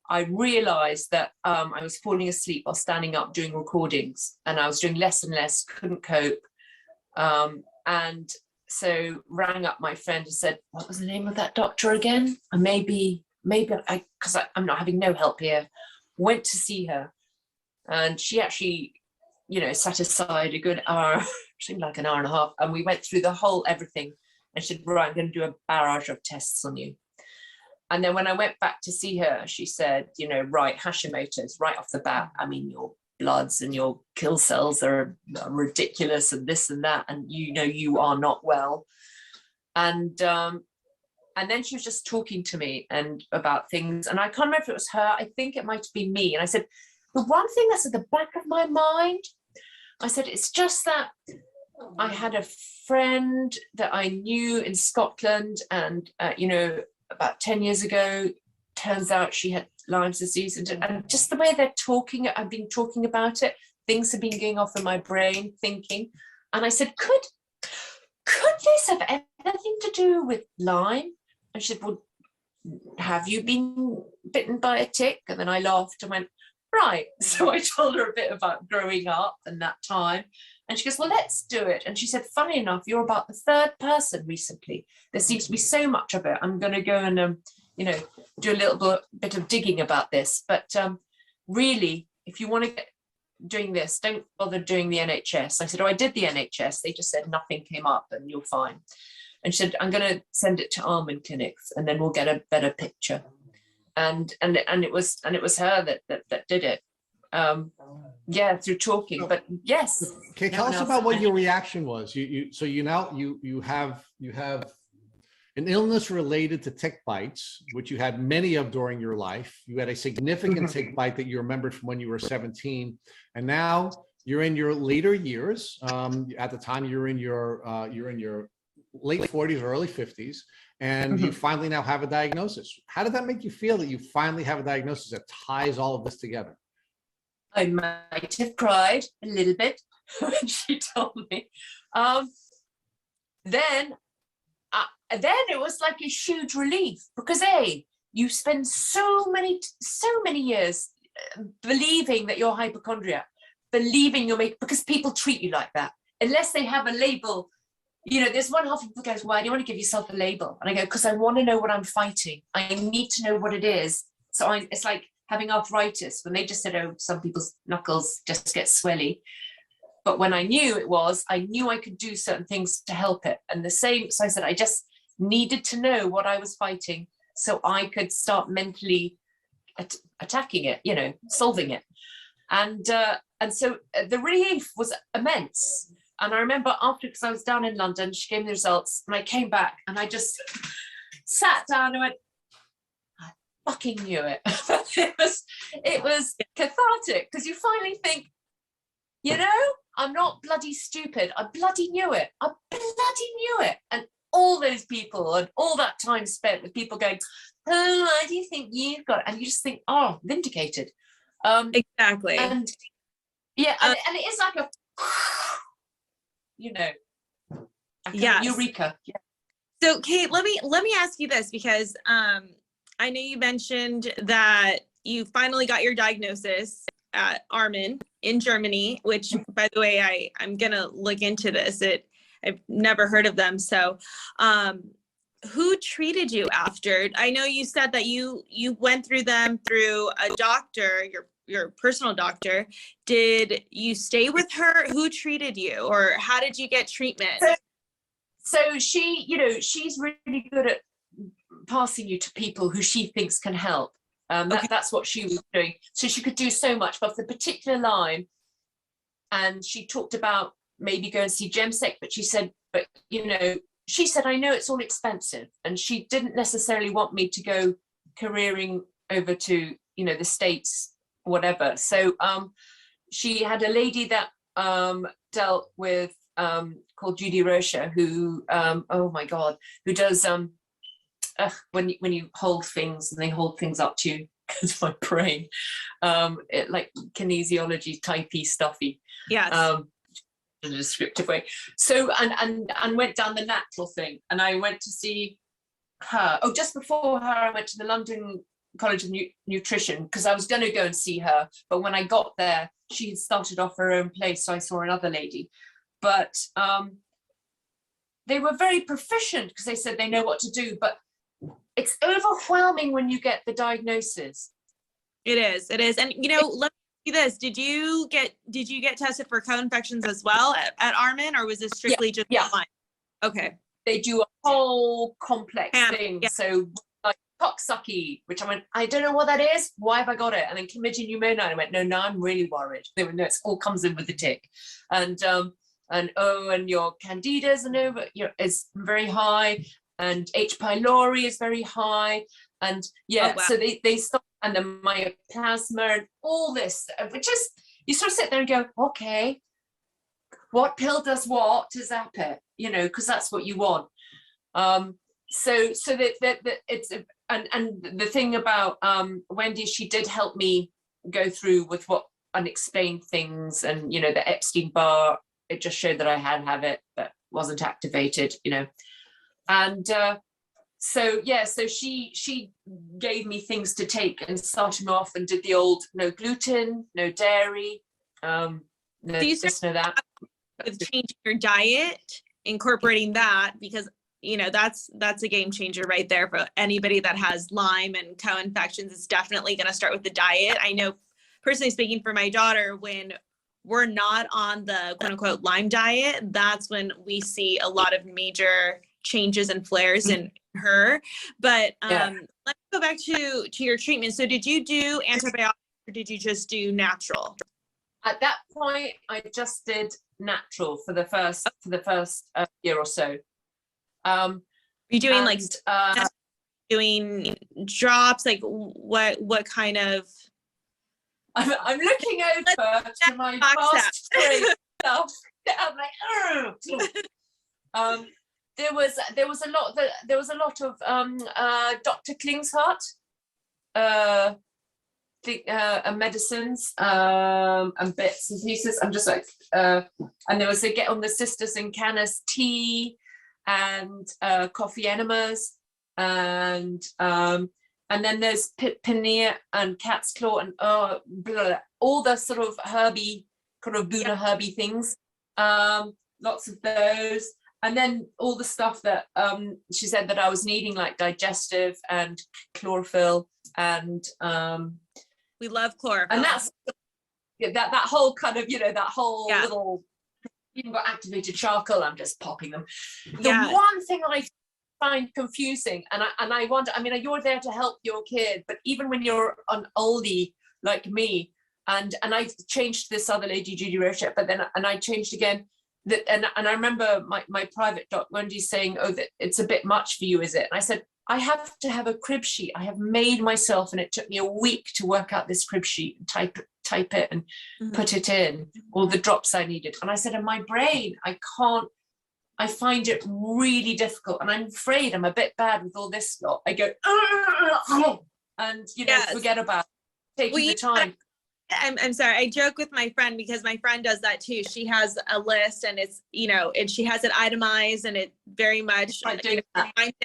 I realized that I was falling asleep while standing up doing recordings, and I was doing less and less, couldn't cope. And so rang up my friend and said, what was the name of that doctor again? And maybe because I'm not having no help here, went to see her. And she actually, set aside a good hour, seemed like an hour and a half. And we went through the whole everything. And she said, right, I'm going to do a barrage of tests on you. And then when I went back to see her, she said, right, Hashimoto's right off the bat. I mean, your bloods and your kill cells are ridiculous, and this and that, and you are not well. And then she was just talking to me and about things, and I can't remember if it was her. I think it might have been me. And I said, the one thing that's at the back of my mind, I said, it's just that I had a friend that I knew in Scotland, and about 10 years ago, turns out she had Lyme's disease, and just the way they're talking, I've been talking about it, things have been going off in my brain, thinking. And I said, could this have anything to do with Lyme? And she said, well, have you been bitten by a tick? And then I laughed and went, right. So I told her a bit about growing up and that time. And she goes, well, let's do it. And she said, funny enough, you're about the 3rd person recently. There seems to be so much of it. I'm going to go and, do a little bit of digging about this. But really, if you want to get doing this, don't bother doing the NHS. I said, I did the NHS. They just said nothing came up and you're fine. And she said, I'm going to send it to Armin clinics, and then we'll get a better picture. And it was her that did it. Through talking, but yes. Okay, tell us about what your reaction was. You have an illness related to tick bites, which you had many of during your life. You had a significant tick bite that you remembered from when you were 17, and now you're in your later years. At the time, you're in your late 40s or early 50s, and you finally now have a diagnosis. How did that make you feel, that you finally have a diagnosis that ties all of this together? I might have cried a little bit when she told me. Then then it was like a huge relief because you spend so many years believing that you're hypochondriac, believing because people treat you like that unless they have a label. You know, there's one half of people goes, why do you want to give yourself a label? And I go, because I want to know what I'm fighting. I need to know what it is. So it's like having arthritis when they just said, oh, some people's knuckles just get swelly. But when I knew I knew I could do certain things to help it. And the same, so I said, I just needed to know what I was fighting so I could start mentally attacking it, you know, solving it. And so the relief was immense. And I remember after, because I was down in London, she gave me the results and I came back and I just sat down and went, I fucking knew it. it was cathartic because you finally think, you know, I'm not bloody stupid. I bloody knew it. I bloody knew it. And all those people and all that time spent with people going, oh, why do you think you've got it? And you just think, oh, vindicated. Exactly. And yeah, and it is like a, you know, yes. Eureka. Yeah. So Kate, let me ask you this, because I know you mentioned that you finally got your diagnosis at Armin in Germany, which, by the way, I'm gonna look into this. I've never heard of them. So who treated you after? I know you said that you went through them through a doctor, your personal doctor. Did you stay with her? Who treated you, or how did you get treatment? So she, you know, she's really good at passing you to people who she thinks can help. That's what she was doing. So she could do so much, but for the particular Lyme, and she talked about maybe go and see Gemsec, but she said, but you know, she said, I know it's all expensive, and she didn't necessarily want me to go careering over to, you know, the States, whatever. So she had a lady that dealt with called Judy Rocha, who oh my God, who does when you hold things and they hold things up to you, because my brain, it like kinesiology typey stuffy. Yes. In a descriptive way. So and went down the natural thing, and I went to see her. Oh, just before her, I went to the London College of Nutrition because I was going to go and see her, but when I got there, she had started off her own place, so I saw another lady. But they were very proficient because they said they know what to do, but it's overwhelming when you get the diagnosis. It is. And you know, let me ask you this: did you get tested for co-infections as well at Armin, or was this strictly just Lyme? Okay. They do a whole complex thing. Yeah. So like cocksucky, which I went, I don't know what that is. Why have I got it? And then chlamydia pneumonia. I went, no, I'm really worried. They went, no, it all comes in with the tick. And your candidas is very high, and H. pylori is very high, and so they stop, and the myoplasma and all this, which is, you sort of sit there and go, okay, what pill does what to zap it, you know, because that's what you want. So that it's, and the thing about Wendy, she did help me go through with what unexplained things, and you know, the Epstein Barr, it just showed that I have it, but wasn't activated, you know. And so she gave me things to take and started me off and did the old no gluten, no dairy, no this, no that. With changing your diet, incorporating that, because you know that's a game changer right there for anybody that has Lyme and co-infections. It's definitely going to start with the diet. I know, personally speaking, for my daughter, when we're not on the quote unquote Lyme diet, that's when we see a lot of major changes and flares in her. But let's go back to your treatment. So did you do antibiotics, or did you just do natural? At that point, I just did natural for the first year or so. Are you doing doing drops? Like what kind of? I'm looking over to my fast train stuff. I'm like, there was a lot of Dr. Klingshardt medicines and bits and pieces. I'm just like, and there was a Get on the Sisters and Canis tea, and coffee enemas, and then there's pineal and cat's claw and blah, blah, all the sort of herby, kind of Buddha herby things. Lots of those. And then all the stuff that she said that I was needing, like digestive and chlorophyll, and we love chlorophyll. and that's that whole kind of, that whole little, even got activated charcoal, I'm just popping them. The one thing I find confusing, and I wonder, I mean, you're there to help your kid, but even when you're an oldie like me, and I changed this other lady, Judy Rocha, but then I changed again. And I remember my private doc, Wendy, saying, oh, that it's a bit much for you, is it? And I said, I have to have a crib sheet. I have made myself, and it took me a week to work out this crib sheet and type it and put it in, all the drops I needed. And I said, in my brain, I find it really difficult. And I'm afraid I'm a bit bad with all this lot. I go, and, forget about taking the time. I'm sorry. I joke with my friend because my friend does that too. She has a list, and it's, and she has it itemized, and it very much finds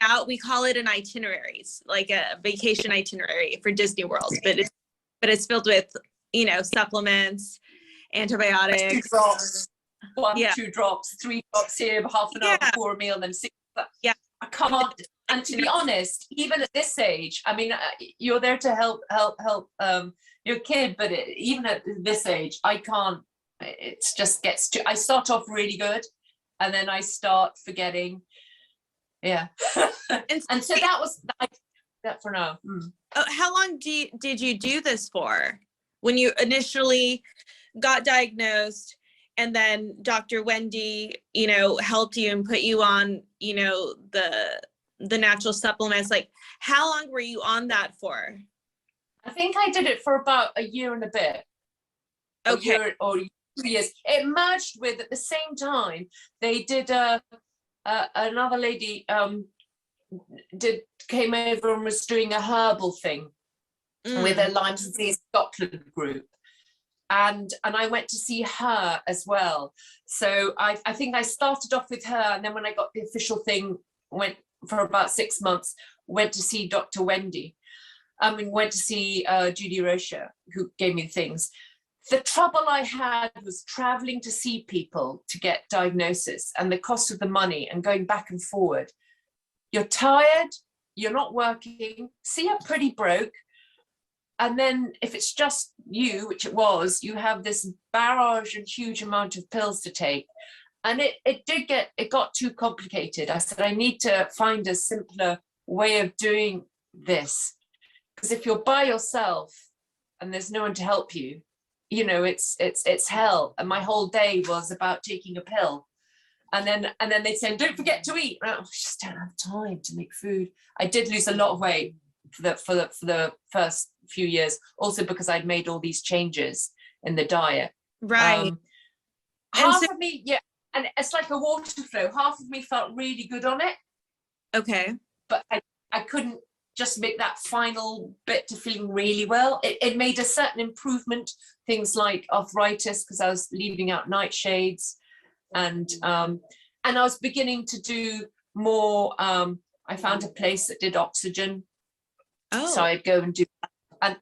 out. We call it an itinerary, it's like a vacation itinerary for Disney World, but it's filled with, supplements, antibiotics. 2 drops, 2 drops, 3 drops here, half an hour before a meal, then 6. Yeah. I can't. And to be honest, even at this age, I mean, you're there to help your kid, but even at this age, I can't. It just gets to. I start off really good, and then I start forgetting. Yeah, and so that was that for now. How long did you do this for? When you initially got diagnosed, and then Dr. Wendy, helped you and put you on, the natural supplements. Like, how long were you on that for? I think I did it for about a year and a bit. Okay. A year or 2 years. It merged with, at the same time, they did another lady came over and was doing a herbal thing with a Lyme disease Scotland group. And I went to see her as well. So I think I started off with her, and then when I got the official thing, went for about 6 months, went to see Dr. Wendy. Went to see Judy Rocha, who gave me things. The trouble I had was traveling to see people to get diagnosis, and the cost of the money and going back and forward. You're tired, you're not working, see, you're pretty broke. And then if it's just you, which it was, you have this barrage and huge amount of pills to take. And it got too complicated. I said, I need to find a simpler way of doing this. Because if you're by yourself and there's no one to help you, it's hell. And my whole day was about taking a pill. And then they said, don't forget to eat. I just don't have time to make food. I did lose a lot of weight for the first few years, also because I'd made all these changes in the diet. Right. Half of me, and it's like a water flow. Half of me felt really good on it. Okay. But I couldn't just make that final bit to feeling really well. It made a certain improvement, things like arthritis, because I was leaving out nightshades, and I was beginning to do more. I found a place that did oxygen, so I'd go and do that.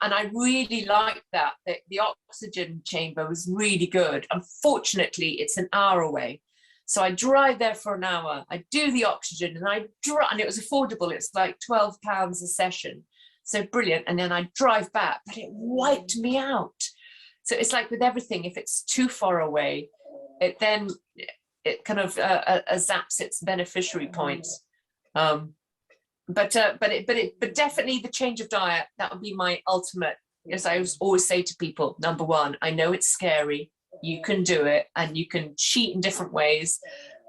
And I really liked that. The oxygen chamber was really good. Unfortunately, it's an hour away. So I drive there for an hour, I do the oxygen, and it was affordable. It's like £12 a session. So brilliant. And then I drive back, but it wiped me out. So it's like with everything, if it's too far away, it kind of zaps its beneficiary points. But definitely the change of diet, that would be my ultimate. As I always say to people, number one, I know it's scary. You can do it, and you can cheat in different ways,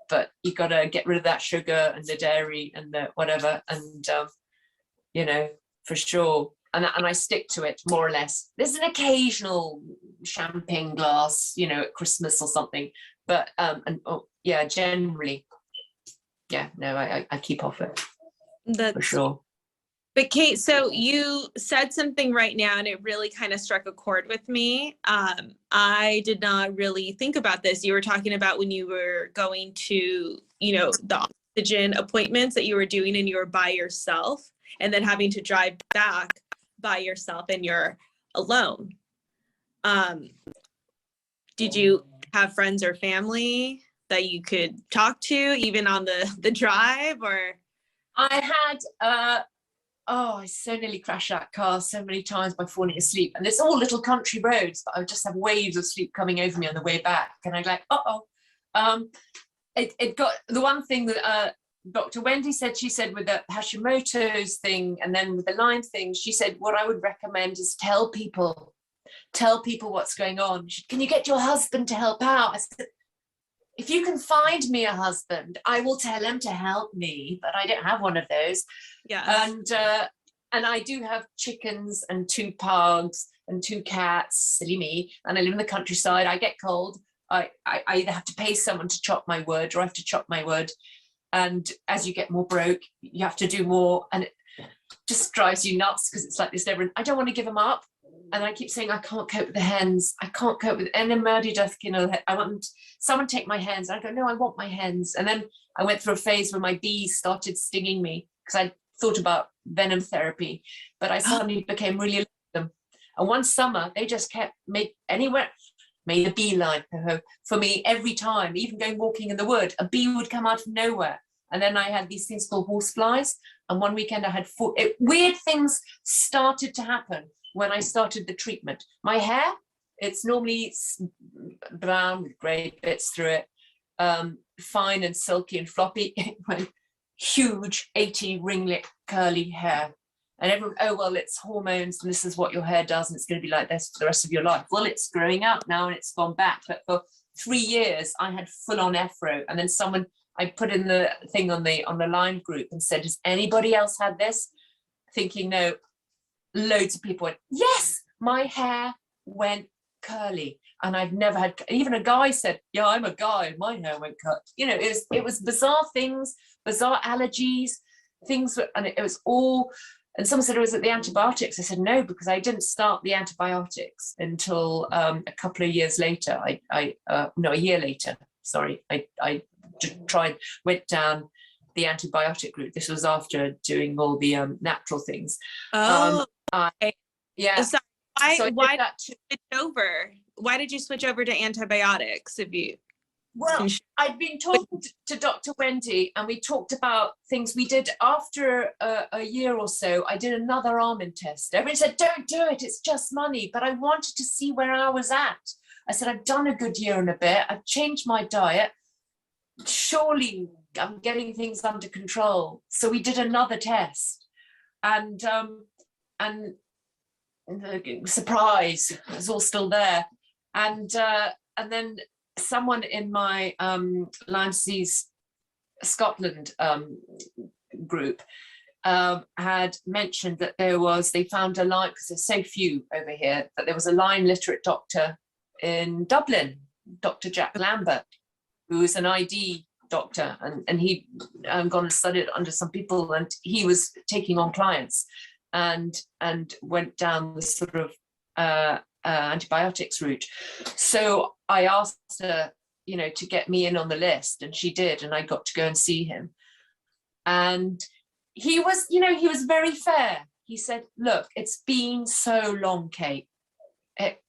but you got to get rid of that sugar and the dairy and the whatever, and for sure. And I stick to it more or less. There's an occasional champagne glass, at Christmas or something, but generally, I keep off it. That's for sure. But Kate, so you said something right now, and it really kind of struck a chord with me. I did not really think about this. You were talking about when you were going to, the oxygen appointments that you were doing and you were by yourself, and then having to drive back by yourself and you're alone. Did you have friends or family that you could talk to even on the drive? Or I had I so nearly crashed that car so many times by falling asleep, and it's all little country roads, but I would just have waves of sleep coming over me on the way back, and I'd like, it got the one thing that Dr. Wendy said, she said with the Hashimoto's thing and then with the Lyme thing, she said what I would recommend is tell people what's going on. She said, can you get your husband to help out? I said, if you can find me a husband, I will tell him to help me, but I don't have one of those. yeah. And I do have chickens and 2 pugs and 2 cats, silly me, and I live in the countryside. I get cold. I either have to pay someone to chop my wood or I have to chop my wood. And as you get more broke, you have to do more, and it just drives you nuts because it's like this never. I don't want to give them up, and I keep saying I can't cope with the hens. I can't cope with any murdy death. You know, I want someone take my hens. I go, no, I want my hens. And then I went through a phase where my bees started stinging me because I thought about venom therapy, but I suddenly became really allergic to them. And one summer they just kept made a beeline for me every time. Even going walking in the wood, a bee would come out of nowhere. And then I had these things called horseflies. And one weekend I had weird things started to happen when I started the treatment. My hair, it's normally brown with grey bits through it, fine and silky and floppy. It went huge 80 ringlet curly hair. And everyone, oh, well, it's hormones and this is what your hair does and it's going to be like this for the rest of your life. Well, it's growing out now and it's gone back. But for 3 years, I had full-on afro. And then I put in the thing on the Lyme group and said, has anybody else had this? Thinking, no, loads of people went, yes, my hair went curly. And I've never had, even a guy said, yeah, I'm a guy and my hair went curly. You know, it was bizarre things, bizarre allergies, things, and it was all. And someone said it was at the antibiotics. I said, no, because I didn't start the antibiotics until a couple of years later. A year later, sorry. I went down the antibiotic route. This was after doing all the natural things. Oh, yeah. So why did you switch over? Why did you switch over to antibiotics? Well, I'd been talking to Dr. Wendy and we talked about things we did after a year or so. I did another Armin test. Everyone said, don't do it, it's just money. But I wanted to see where I was at. I said, I've done a good year and a bit. I've changed my diet. Surely I'm getting things under control. So we did another test. And the surprise, it was all still there. And then someone in my Lyme disease Scotland group had mentioned that they found a Lyme, because there's so few over here, that there was a Lyme literate doctor in Dublin, Dr. Jack Lambert, who is an ID doctor, and he'd gone and studied under some people, and he was taking on clients and went down the sort of antibiotics route. So I asked her, to get me in on the list, and she did, and I got to go and see him. And he was, he was very fair. He said, look, it's been so long, Kate. It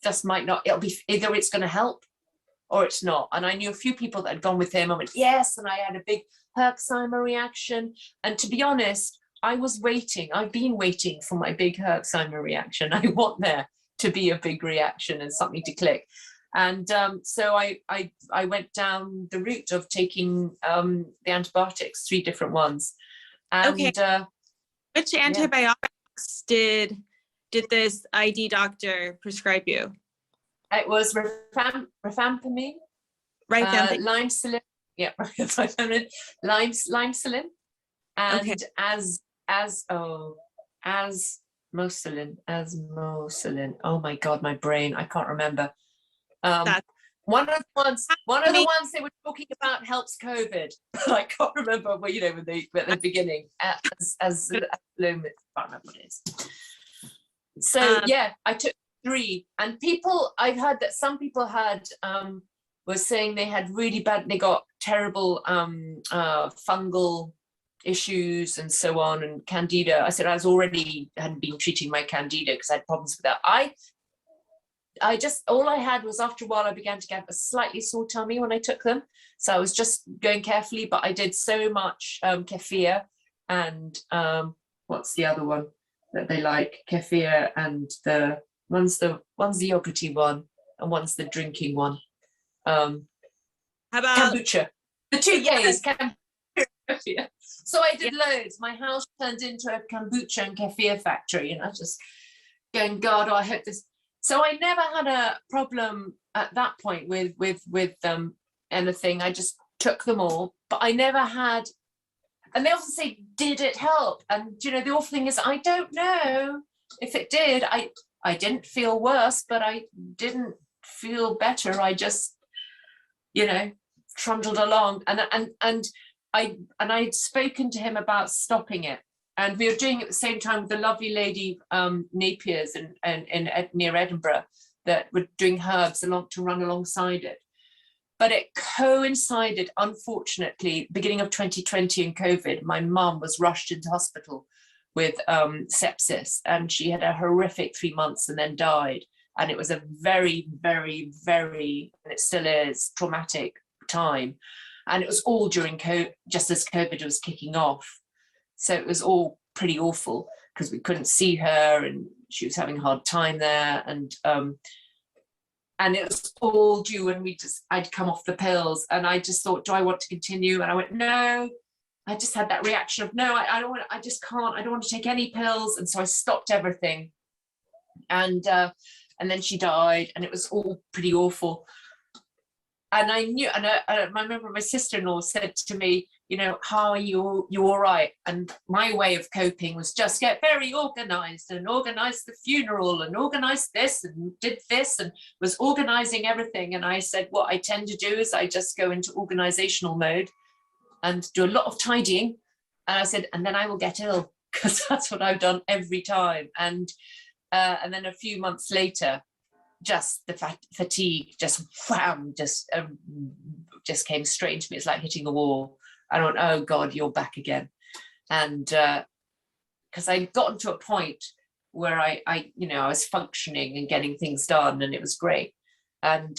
just might not, it'll be either it's going to help or it's not. And I knew a few people that had gone with him. I went, yes, and I had a big Herxheimer reaction. And to be honest, I was waiting. I've been waiting for my big Herxheimer reaction. I want there to be a big reaction and something to click. And so I went down the route of taking the antibiotics, 3 different ones. And, okay. Which antibiotics did this ID doctor prescribe you? It was rifampicin, limecelin, yeah, limecelin, and okay. asmoxicillin. Oh my God, my brain, I can't remember. One of the ones they were talking about helps COVID, but I can't remember. Well, at the beginning, as I can't remember what it is. So yeah, I took 3, and I've heard that some people had was saying they had really bad, they got terrible fungal issues and so on, and candida. I said I hadn't been treating my candida because I had problems with that. I just, all I had was, after a while I began to get a slightly sore tummy when I took them, so I was just going carefully, but I did so much kefir and what's the other one that they like? Kefir, and one's the yogurty one and one's the drinking one. How about kombucha? The two K's, kefir. So I did loads. My house turned into a kombucha and kefir factory, and I just going, God, I hope this. So I never had a problem at that point with anything. I just took them all, but I never had. And they often say, did it help? And you know, the awful thing is, I don't know if it did. I didn't feel worse, but I didn't feel better. I just, you know, trundled along, and I'd spoken to him about stopping it, and we were doing it at the same time with the lovely lady Napier's near Edinburgh, that were doing herbs to run alongside it. But it coincided, unfortunately, beginning of 2020 and COVID. My mum was rushed into hospital with sepsis, and she had a horrific 3 months and then died. And it was a very, very, very, and it still is, traumatic time. And it was all during COVID, just as COVID was kicking off. So it was all pretty awful because we couldn't see her, and she was having a hard time there. And it was all due, and I'd come off the pills, and I just thought, do I want to continue? And I went, no. I just had that reaction of, no, I don't want, I just can't, I don't want to take any pills. And so I stopped everything. And then she died, and it was all pretty awful. And I knew, and I remember my sister-in-law said to me, you know, how are you all right? And my way of coping was just get very organized, and organize the funeral, and organize this, and did this, and was organizing everything. And I said, what I tend to do is I just go into organizational mode and do a lot of tidying. And I said, and then I will get ill, because that's what I've done every time. And then a few months later, just the fatigue just wham, just came straight into me. It's like hitting a wall. I went, oh God, you're back again. And because I'd gotten to a point where I was functioning and getting things done, and it was great. And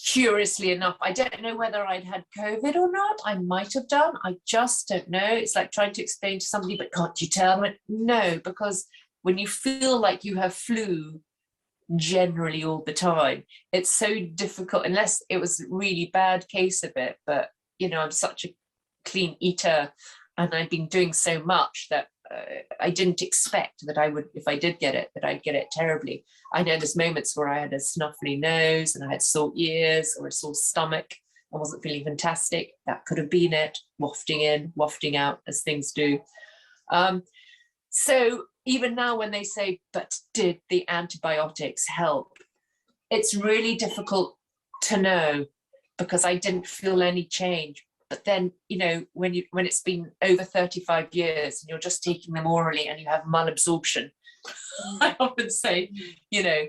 curiously enough, I don't know whether I'd had COVID or not. I might have done. I just don't know. It's like trying to explain to somebody, but can't you tell? I went, no, because when you feel like you have flu generally all the time, it's so difficult, unless it was a really bad case of it. But you know, I'm such a clean eater, and I've been doing so much that I didn't expect that I would, if I did get it, that I'd get it terribly. I know there's moments where I had a snuffly nose, and I had sore ears or a sore stomach. I wasn't feeling fantastic. That could have been it, wafting in, wafting out, as things do. So even now when they say, but did the antibiotics help? It's really difficult to know, because I didn't feel any change. But then, you know, when it's been over 35 years and you're just taking them orally and you have malabsorption, I often say, you know,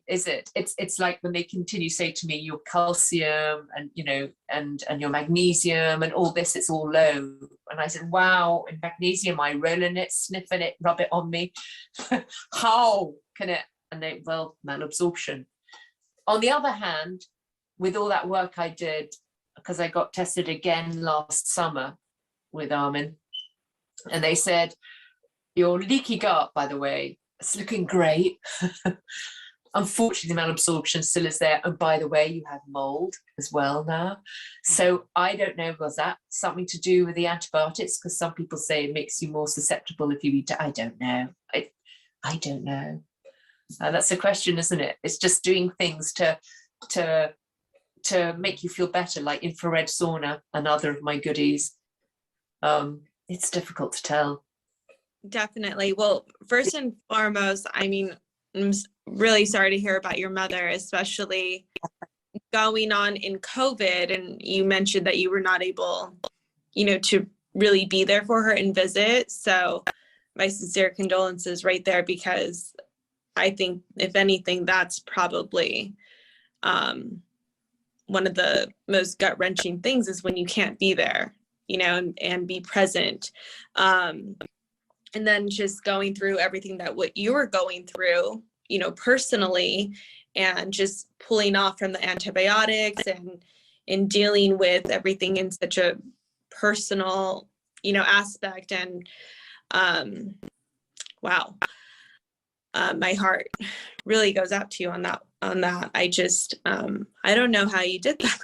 it's like when they continue to say to me, your calcium and, you know, and your magnesium and all this, it's all low. And I said, wow, in magnesium, I roll in it, sniff in it, rub it on me. How can it? And they, well, malabsorption. On the other hand, with all that work I did, because I got tested again last summer with Armin, and they said, your leaky gut, by the way, it's looking great. Unfortunately, the malabsorption still is there. And by the way, you have mold as well now. So I don't know, was that something to do with the antibiotics? Because some people say it makes you more susceptible if you eat it. I don't know. I don't know. That's a question, isn't it? It's just doing things to make you feel better, like infrared sauna and other of my goodies. It's difficult to tell. Definitely. Well, first and foremost, I mean, I'm really sorry to hear about your mother, especially going on in COVID. And you mentioned that you were not able, you know, to really be there for her and visit. So my sincere condolences right there, because I think if anything, that's probably one of the most gut-wrenching things is when you can't be there, you know, and be present. And then just going through everything that what you were going through, you know, personally, and just pulling off from the antibiotics and dealing with everything in such a personal, you know, aspect. And wow, my heart really goes out to you on that. I just, I don't know how you did that.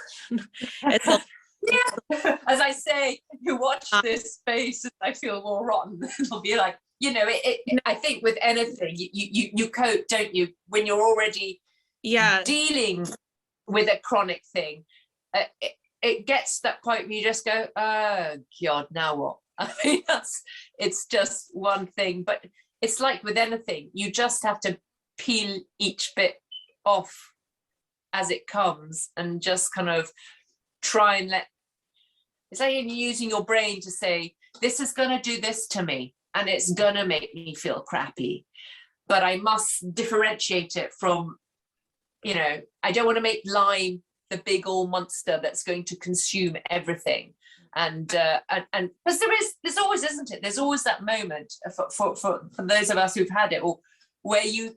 It's a yeah, as I say, you watch this space, I feel more rotten. It'll be like, you know, I think with anything, you cope, don't you? When you're already dealing with a chronic thing, it gets to that point where you just go, oh God, now what? I mean, it's just one thing, but it's like with anything, you just have to peel each bit off as it comes and just kind of try and it's like you're using your brain to say, this is going to do this to me and it's going to make me feel crappy, but I must differentiate it from, you know, I don't want to make Lyme the big old monster that's going to consume everything. And because there's always, isn't it? There's always that moment for those of us who've had it, or where you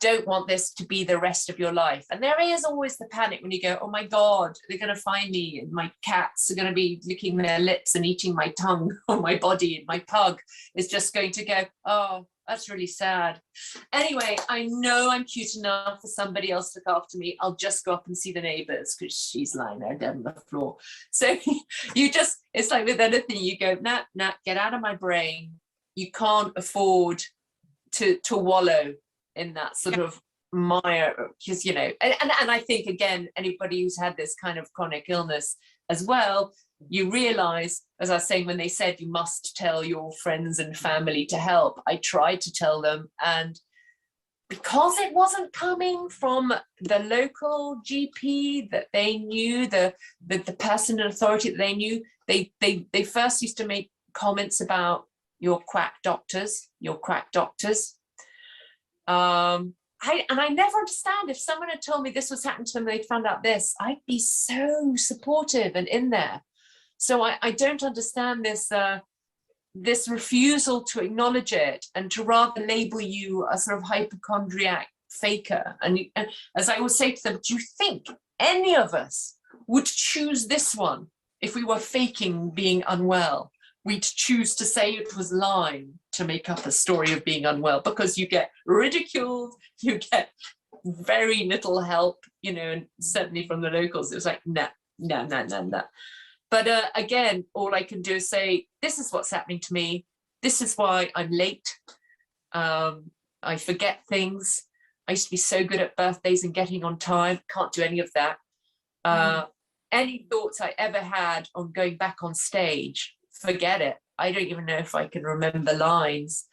don't want this to be the rest of your life. And there is always the panic when you go, oh my God, they're going to find me, and my cats are going to be licking their lips and eating my tongue on my body, and my pug is just going to go, oh, that's really sad. Anyway, I know I'm cute enough for somebody else to look after me. I'll just go up and see the neighbours because she's lying there dead on the floor. So you just, it's like with anything, you go, nah, get out of my brain. You can't afford to wallow in that sort of mire, because, you know, and I think, again, anybody who's had this kind of chronic illness as well, you realize, as I was saying, when they said you must tell your friends and family to help, I tried to tell them, and because it wasn't coming from the local GP that they knew, the person in authority that they knew, they first used to make comments about your quack doctors. I never understand, if someone had told me this was happening to them, they'd found out this, I'd be so supportive and in there. So I don't understand this refusal to acknowledge it, and to rather label you a sort of hypochondriac faker. And as I always say to them, do you think any of us would choose this one if we were faking being unwell? We'd choose to say it was Lyme to make up a story of being unwell, because you get ridiculed, you get very little help, you know, and certainly from the locals, it was like, nah. But again, all I can do is say, this is what's happening to me. This is why I'm late. I forget things. I used to be so good at birthdays and getting on time. Can't do any of that. Any thoughts I ever had on going back on stage, forget it. I don't even know if I can remember lines.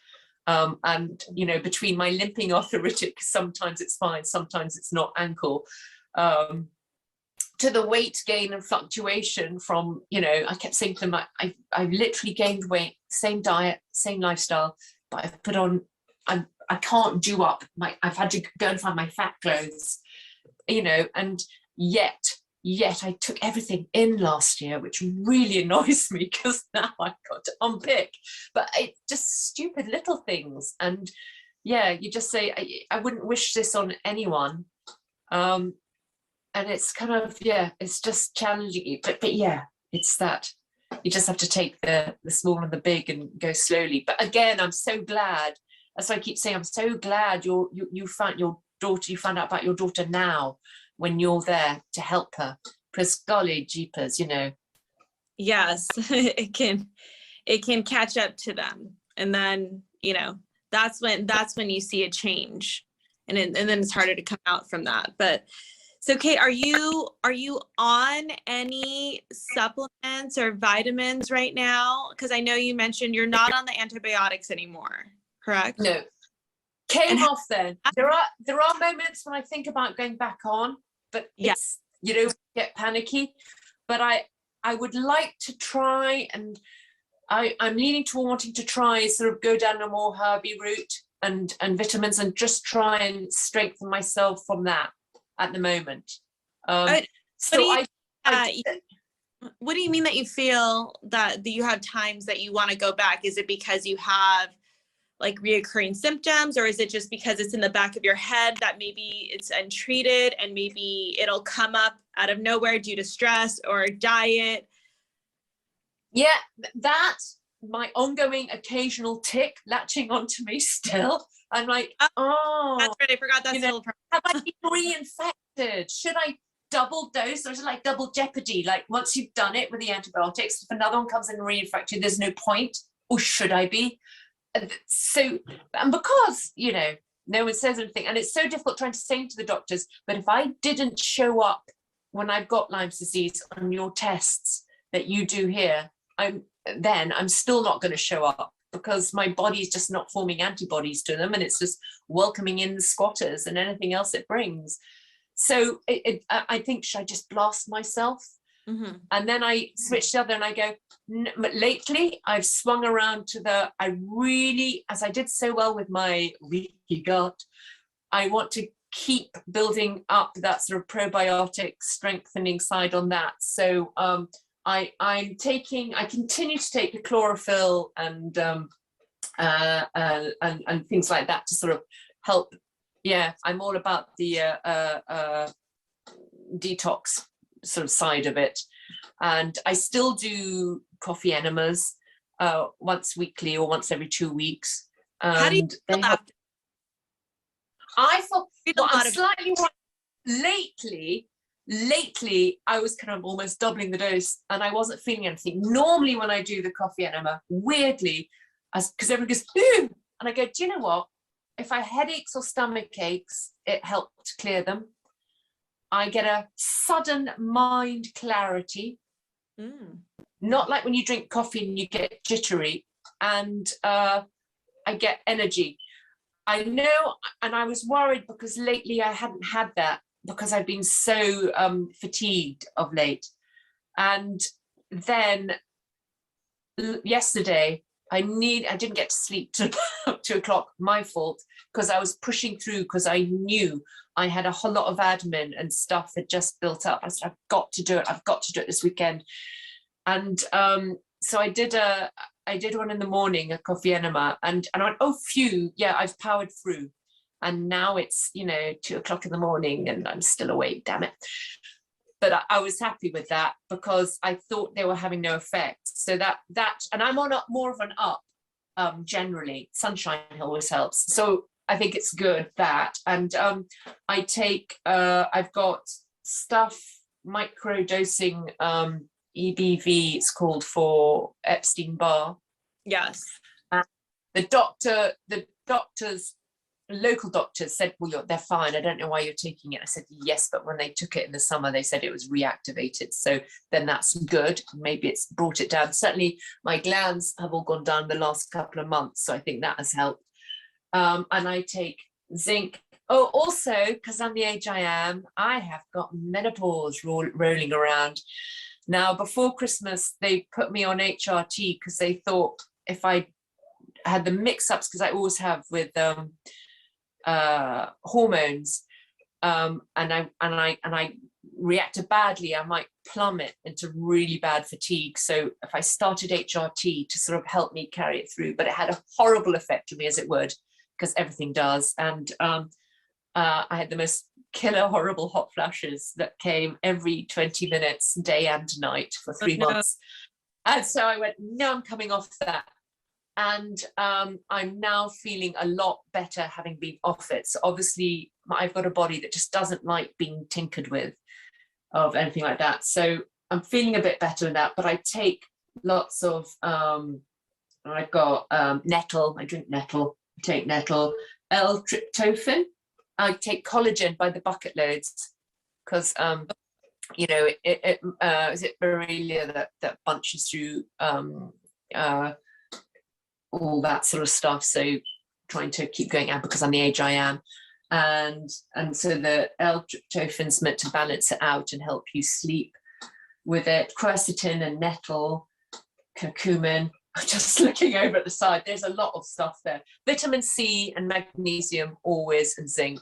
And, you know, between my limping arthritic, sometimes it's fine, sometimes it's not, ankle, to the weight gain and fluctuation from, you know, I kept saying to them, I've literally gained weight, same diet, same lifestyle, but I've put on, I can't do up I've had to go and find my fat clothes, you know, and yet I took everything in last year, which really annoys me, because now I've got to unpick. But it's just stupid little things. And yeah, you just say, I wouldn't wish this on anyone. And it's kind of, yeah, it's just challenging you. But yeah, it's that. You just have to take the small and the big and go slowly. But again, I'm so glad, as I keep saying, I'm so glad you found your daughter, you found out about your daughter now, when you're there to help her, because golly jeepers, you know. Yes, it can catch up to them, and then, you know, that's when you see a change, and then it's harder to come out from that. But so Kate, are you on any supplements or vitamins right now? Because I know you mentioned you're not on the antibiotics anymore, correct? No, came off then. There are moments when I think about going back on, but it's, you know, get panicky. But I would like to try, and I'm leaning toward wanting to try sort of go down a more herby route and vitamins, and just try and strengthen myself from that at the moment. So what do you mean that you feel that you have times that you want to go back? Is it because you have like reoccurring symptoms, or is it just because it's in the back of your head that maybe it's untreated and maybe it'll come up out of nowhere due to stress or diet? Yeah, that's my ongoing occasional tick latching onto me still. I'm like, oh, that's right. I forgot that's still have I been reinfected? Should I double dose, or is it like double jeopardy? Like once you've done it with the antibiotics, if another one comes in and reinfects you, there's no point, or should I be? So, and because, you know, no one says anything, and it's so difficult trying to say to the doctors, but if I didn't show up when I've got Lyme's disease on your tests that you do here, I'm still not going to show up, because my body's just not forming antibodies to them, and it's just welcoming in the squatters and anything else it brings. So I think, should I just blast myself? Mm-hmm. And then I switch the other and I go, lately I've swung around to as I did so well with my leaky gut, I want to keep building up that sort of probiotic strengthening side on that. So I continue to take the chlorophyll and things like that to sort of help. Yeah, I'm all about the detox sort of side of it, and I still do coffee enemas once weekly or once every 2 weeks. How do you feel after? I feel I'm slightly lately I was kind of almost doubling the dose, and I wasn't feeling anything. Normally when I do the coffee enema, weirdly, because everyone goes, ooh, and I go, do you know what, if I have headaches or stomach aches, it helped clear them. I get a sudden mind clarity, not like when you drink coffee and you get jittery, and I get energy. I know, and I was worried because lately I hadn't had that, because I've been so fatigued of late. And then yesterday, I didn't get to sleep till 2 o'clock, my fault, because I was pushing through, because I knew I had a whole lot of admin and stuff had just built up. I said, I've got to do it this weekend. And so I did one in the morning, a coffee enema, and I went, oh, phew, yeah, I've powered through. And now it's, 2 o'clock in the morning and I'm still awake, damn it. But I was happy with that, because I thought they were having no effect. So that, and I'm on more of an up, generally. Sunshine always helps. So I think it's good that. And I take, I've got stuff, microdosing, EBV, it's called, for Epstein-Barr. Yes. The local doctors said, well, they're fine. I don't know why you're taking it. I said, yes, but when they took it in the summer, they said it was reactivated. So then that's good. Maybe it's brought it down. Certainly my glands have all gone down the last couple of months. So I think that has helped. And I take zinc. Oh, also, because I'm the age I am, I have got menopause rolling around. Now, before Christmas, they put me on HRT because they thought if I had the mix-ups, because I always have with hormones, and I reacted badly, I might plummet into really bad fatigue. So if I started HRT to sort of help me carry it through, but it had a horrible effect on me, as it would, because everything does. And I had the most killer, horrible hot flashes that came every 20 minutes, day and night, for 3 months. And so I went, no, I'm coming off that. And I'm now feeling a lot better having been off it. So obviously I've got a body that just doesn't like being tinkered with of anything like that. So I'm feeling a bit better in that, but I take lots of, I've got nettle, I drink nettle, I take nettle, L-tryptophan, I take collagen by the bucket loads, because, is it Borrelia that bunches through all that sort of stuff. So trying to keep going out because I'm the age I am. And so the L-tryptophan's meant to balance it out and help you sleep with it. Quercetin and nettle, curcumin. Just looking over at the side, there's a lot of stuff there. Vitamin C and magnesium always, and zinc.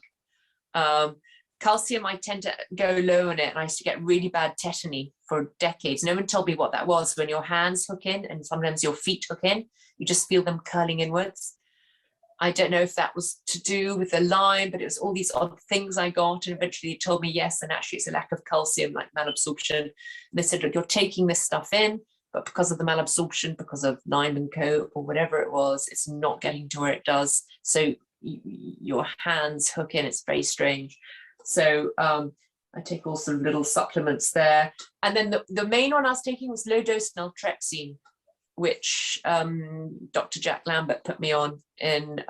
Calcium, I tend to go low on it, and I used to get really bad tetany for decades. No one told me what that was. When your hands hook in and sometimes your feet hook in, you just feel them curling inwards. I don't know if that was to do with the Lyme, but it was all these odd things I got. And eventually it told me yes, and actually it's a lack of calcium, like malabsorption. And they said, look, you're taking this stuff in, but because of the malabsorption, because of Lyme and Co, or whatever it was, it's not getting to where it does. So your hands hook in. It's very strange. So I take all sort of little supplements there. And then the main one I was taking was low dose naltrexone, which Dr. Jack Lambert put me on in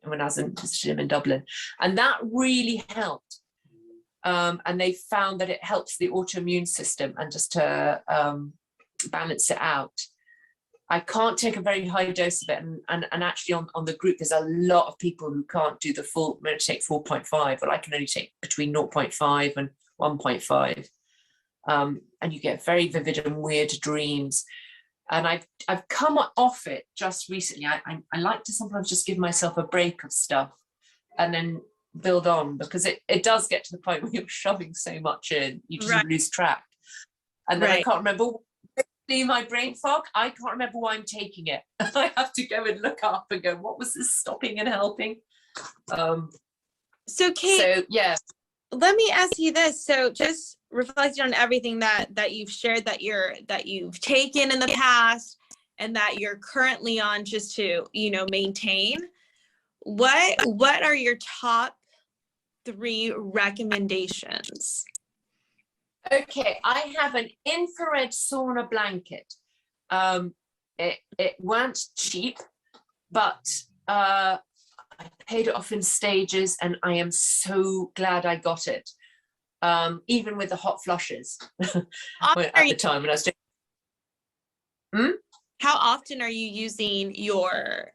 when I was visiting him in Dublin, and that really helped. And they found that it helps the autoimmune system and just to balance it out. I can't take a very high dose of it, and actually on the group there's a lot of people who can't do the full. I'm going to take 4.5, but I can only take between 0.5 and 1.5. And you get very vivid and weird dreams. And I've come off it just recently. I like to sometimes just give myself a break of stuff and then build on, because it does get to the point where you're shoving so much in, you just lose track. And then I can't remember. See my brain fog, I can't remember why I'm taking it. I have to go and look up and go, what was this stopping and helping? So Kate, so yeah, let me ask you this. So just reflecting on everything that you've shared, that you've taken in the past and that you're currently on, just to, you know, maintain, what are your top 3 recommendations? okay, I have an infrared sauna blanket. It weren't cheap, but I paid it off in stages, and I am so glad I got it. Even with the hot flushes at the time when I was doing. How often are you using your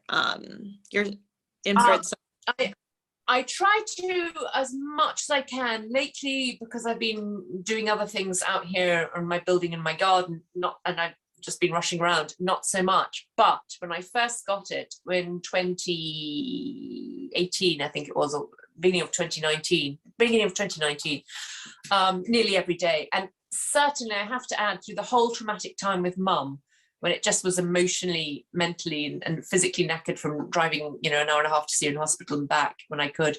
infrared sauna? I try to as much as I can. Lately, because I've been doing other things out here on my building and my garden, and I've just been rushing around, not so much. But when I first got it in 2018, I think it was, or beginning of 2019, nearly every day. And certainly I have to add, through the whole traumatic time with mum, when it just was emotionally, mentally, and physically knackered from driving, you know, an hour and a half to see her in hospital and back when I could,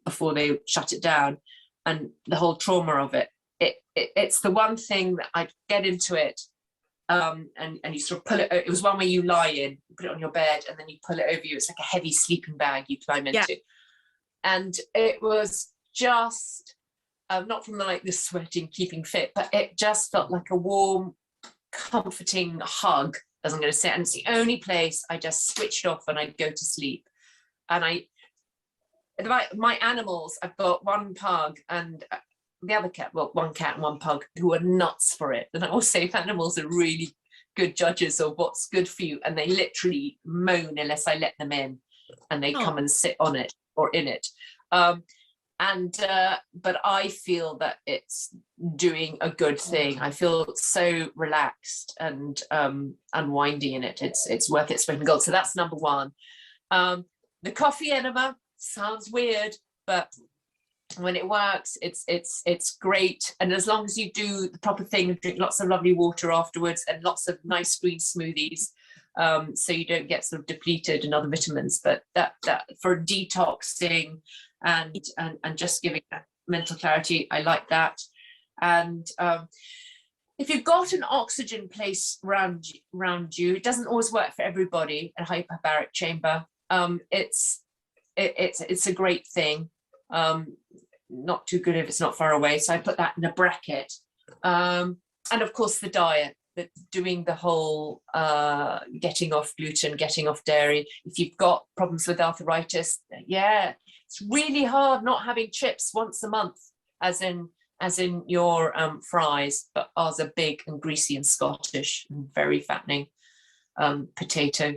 before they shut it down, and the whole trauma of it. It's the one thing that I'd get into it, and you sort of pull it. It was one where you lie in, you put it on your bed, and then you pull it over you. It's like a heavy sleeping bag you climb into, yeah. And it was just not from the sweating, keeping fit, but it just felt like a warm, comforting hug, as I'm going to say. And it's the only place I just switched off and I'd go to sleep. And my animals, I've got one pug and the other cat, well, one cat and one pug, who are nuts for it. And I always say animals are really good judges of what's good for you, and they literally moan unless I let them in, and they come and sit on it or in it. But I feel that it's doing a good thing. I feel so relaxed and unwinding in it. It's worth its weight in gold. So that's number 1. The coffee enema sounds weird, but when it works, it's great. And as long as you do the proper thing and drink lots of lovely water afterwards and lots of nice green smoothies, so you don't get sort of depleted in other vitamins. But that for detoxing and just giving that mental clarity, I like that. And if you've got an oxygen place around you, it doesn't always work for everybody, a hyperbaric chamber. It's a great thing. Not too good if it's not far away, so I put that in a bracket. And of course the diet, that doing the whole getting off gluten, getting off dairy. If you've got problems with arthritis, yeah, it's really hard not having chips once a month, as in your fries, but ours are big and greasy and Scottish and very fattening. Potato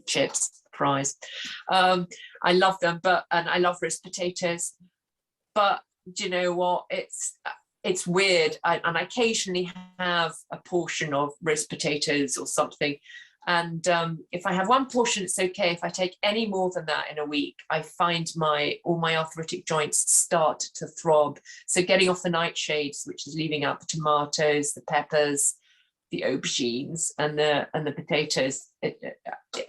chips, fries. I love them, and I love roast potatoes. But do you know what? It's weird. I occasionally have a portion of roast potatoes or something, And if I have one portion, it's okay. If I take any more than that in a week, I find all my arthritic joints start to throb. So getting off the nightshades, which is leaving out the tomatoes, the peppers, the aubergines, and the potatoes. It's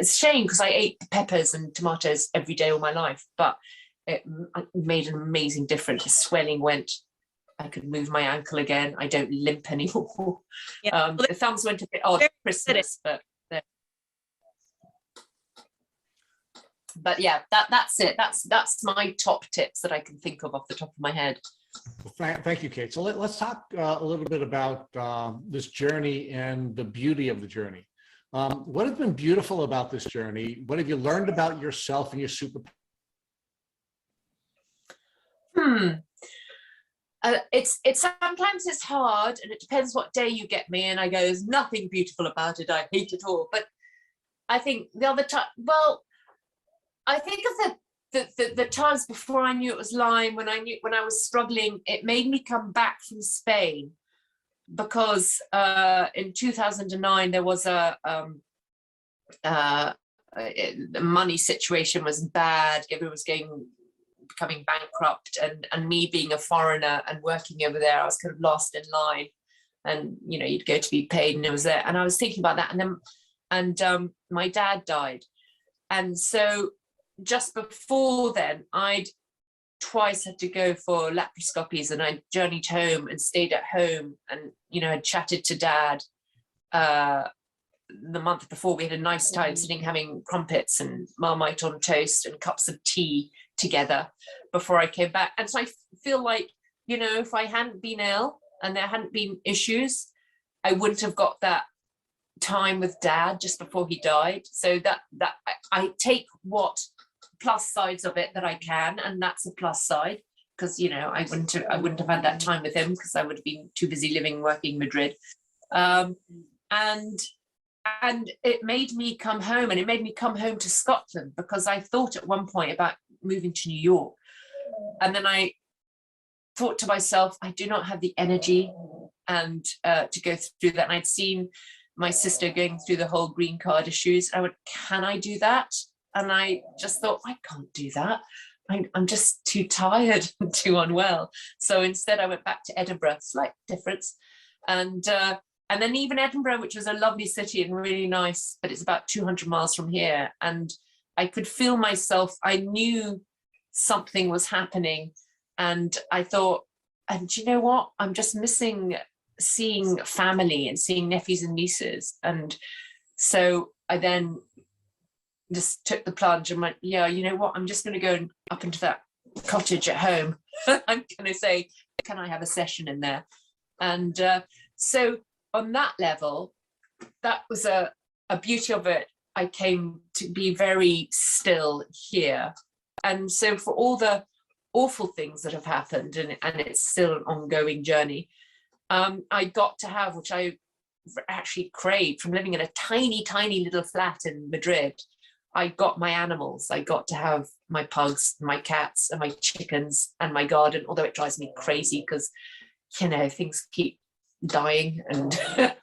a shame because I ate the peppers and tomatoes every day all my life, but it made an amazing difference. The swelling went. I could move my ankle again. I don't limp anymore. Yeah. The thumbs went a bit odd at Christmas, but yeah, that's it. That's my top tips that I can think of off the top of my head. Well, thank you, Kate. So let's talk a little bit about this journey and the beauty of the journey. What has been beautiful about this journey? What have you learned about yourself and your super? It's sometimes it's hard, and it depends what day you get me, and I go, there's nothing beautiful about it. I hate it all. But I think the other time, well, I think of the times before I knew it was Lyme, when I was struggling, it made me come back from Spain, because in 2009 there was the money situation was bad. Everyone was becoming bankrupt, and me being a foreigner and working over there, I was kind of lost in line, and you'd go to be paid, and it was there, and I was thinking about that, and then my dad died, and so just before then, I'd twice had to go for laparoscopies, and I journeyed home and stayed at home, and I'd chatted to Dad the month before. We had a nice time sitting having crumpets and Marmite on toast and cups of tea together before I came back. And so I feel like, if I hadn't been ill and there hadn't been issues, I wouldn't have got that time with Dad just before he died. So that I take what plus sides of it that I can, and that's a plus side, because I wouldn't have had that time with him, because I would have been too busy living and working in Madrid, and it made me come home, and it made me come home to Scotland, because I thought at one point about moving to New York, and then I thought to myself, I do not have the energy and to go through that. And I'd seen my sister going through the whole green card issues. I went, can I do that? And I just thought, I can't do that. I'm just too tired and too unwell. So instead I went back to Edinburgh, slight difference. And then even Edinburgh, which was a lovely city and really nice, but it's about 200 miles from here. And I could feel myself, I knew something was happening. And I thought, and you know what? I'm just missing seeing family and seeing nephews and nieces. And so I then just took the plunge and went, yeah, you know what? I'm just going to go up into that cottage at home. I'm going to say, can I have a session in there? And so on that level, that was a beauty of it. I came to be very still here. And so for all the awful things that have happened, and it's still an ongoing journey, I got to have, which I actually craved from living in a tiny, tiny little flat in Madrid. I got my animals. I got to have my pugs, my cats, and my chickens, and my garden, although it drives me crazy because, things keep dying and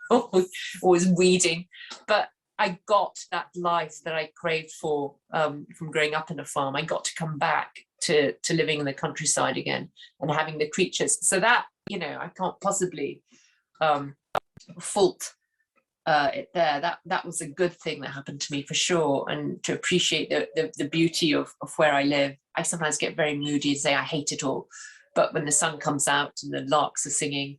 always weeding. But I got that life that I craved for from growing up in a farm. I got to come back to living in the countryside again and having the creatures. So that, I can't possibly fault it there. That was a good thing that happened to me for sure. And to appreciate the beauty of where I live. I sometimes get very moody and say I hate it all. But when the sun comes out and the larks are singing,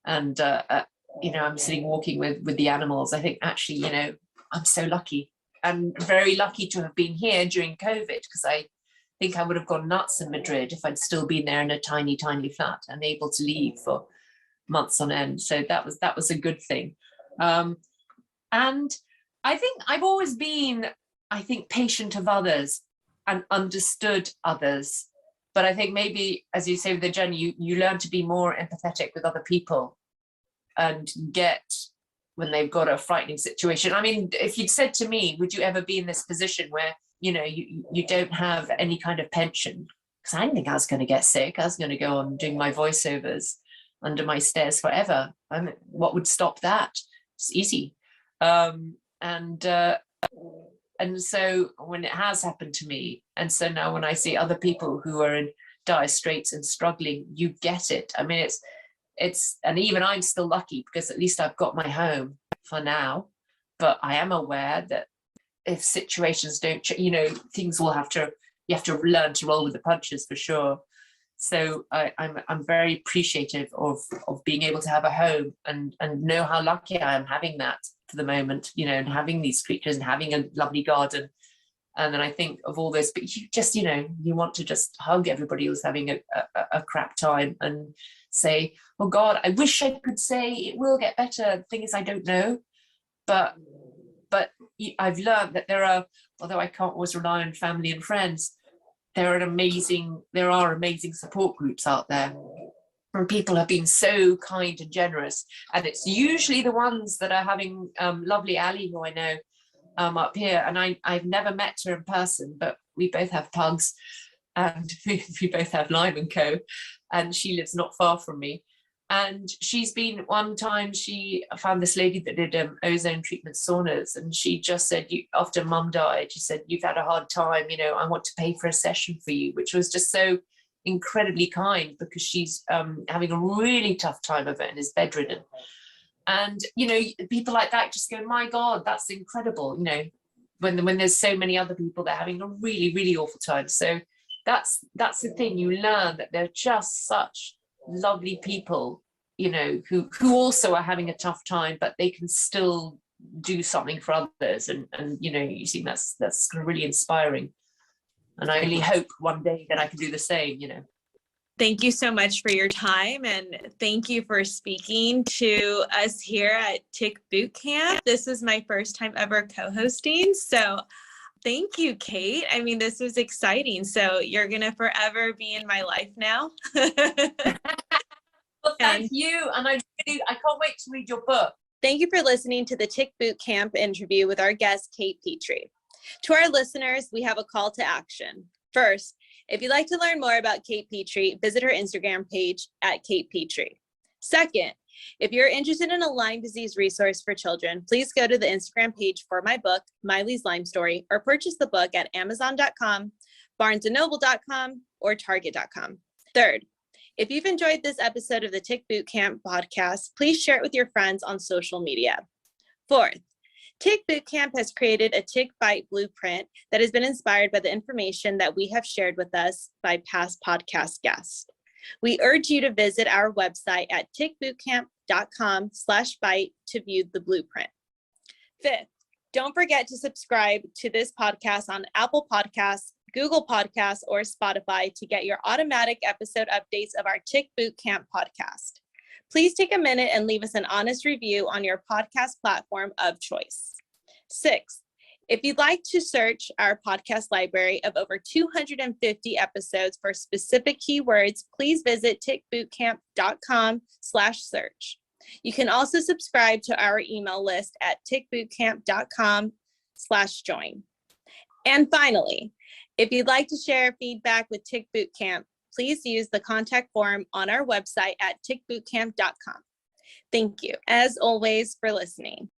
and I'm sitting walking with the animals, I think actually, I'm so lucky, and very lucky to have been here during COVID, because I think I would have gone nuts in Madrid if I'd still been there in a tiny, tiny flat and able to leave for months on end. So that was a good thing. And I think I've always been, patient of others and understood others. But I think maybe, as you say, with the journey, you learn to be more empathetic with other people and get when they've got a frightening situation. I mean, if you'd said to me, would you ever be in this position where, you don't have any kind of pension? Because I didn't think I was going to get sick. I was going to go on doing my voiceovers under my stairs forever. What would stop that? It's easy. And so when it has happened to me, and so now when I see other people who are in dire straits and struggling, you get it. I mean, it's and even I'm still lucky because at least I've got my home for now, but I am aware that if situations don't, things will you have to learn to roll with the punches for sure. So I'm very appreciative of being able to have a home and know how lucky I am having that for the moment, and having these creatures and having a lovely garden. And then I think of all this, but you just, you want to just hug everybody who's having a crap time and say, oh God, I wish I could say it will get better. The thing is, I don't know, but I've learned that although I can't always rely on family and friends, there are amazing support groups out there, and people have been so kind and generous. And it's usually the ones that are having lovely Ali, who I know up here, and I've never met her in person, but we both have pugs, and we both have Lyme and co, and she lives not far from me. And she's been, one time she found this lady that did ozone treatment saunas, and she just said, after mum died, she said, you've had a hard time, I want to pay for a session for you, which was just so incredibly kind, because she's having a really tough time of it and is bedridden. And, people like that just go, my God, that's incredible, when there's so many other people that are having a really, really awful time. So that's the thing, you learn that they're just such lovely people, who also are having a tough time, but they can still do something for others. And you see that's really inspiring. And I only hope one day that I can do the same, Thank you so much for your time, and thank you for speaking to us here at Tick Boot Camp. This is my first time ever co-hosting, so thank you, Kate. I mean, this was exciting. So you're going to forever be in my life now. Well, thank you. And I can't wait to read your book. Thank you for listening to the Tick Boot Camp interview with our guest, Kate Petrie. To our listeners, we have a call to action. First, if you'd like to learn more about Kate Petrie, visit her Instagram page at Kate Petrie. Second, if you're interested in a Lyme disease resource for children, please go to the Instagram page for my book, Miley's Lyme Story, or purchase the book at Amazon.com, BarnesandNoble.com, or Target.com. Third, if you've enjoyed this episode of the Tick Boot Camp podcast, please share it with your friends on social media. Fourth, Tick Boot Camp has created a tick bite blueprint that has been inspired by the information that we have shared with us by past podcast guests. We urge you to visit our website at tickbootcamp.com/bite to view the blueprint. Fifth, don't forget to subscribe to this podcast on Apple Podcasts, Google Podcasts, or Spotify to get your automatic episode updates of our Tick Boot Camp podcast. Please take a minute and leave us an honest review on your podcast platform of choice. Sixth, if you'd like to search our podcast library of over 250 episodes for specific keywords, please visit tickbootcamp.com/search. You can also subscribe to our email list at tickbootcamp.com/join. And finally, if you'd like to share feedback with Tick Boot Camp, please use the contact form on our website at tickbootcamp.com. Thank you, as always, for listening.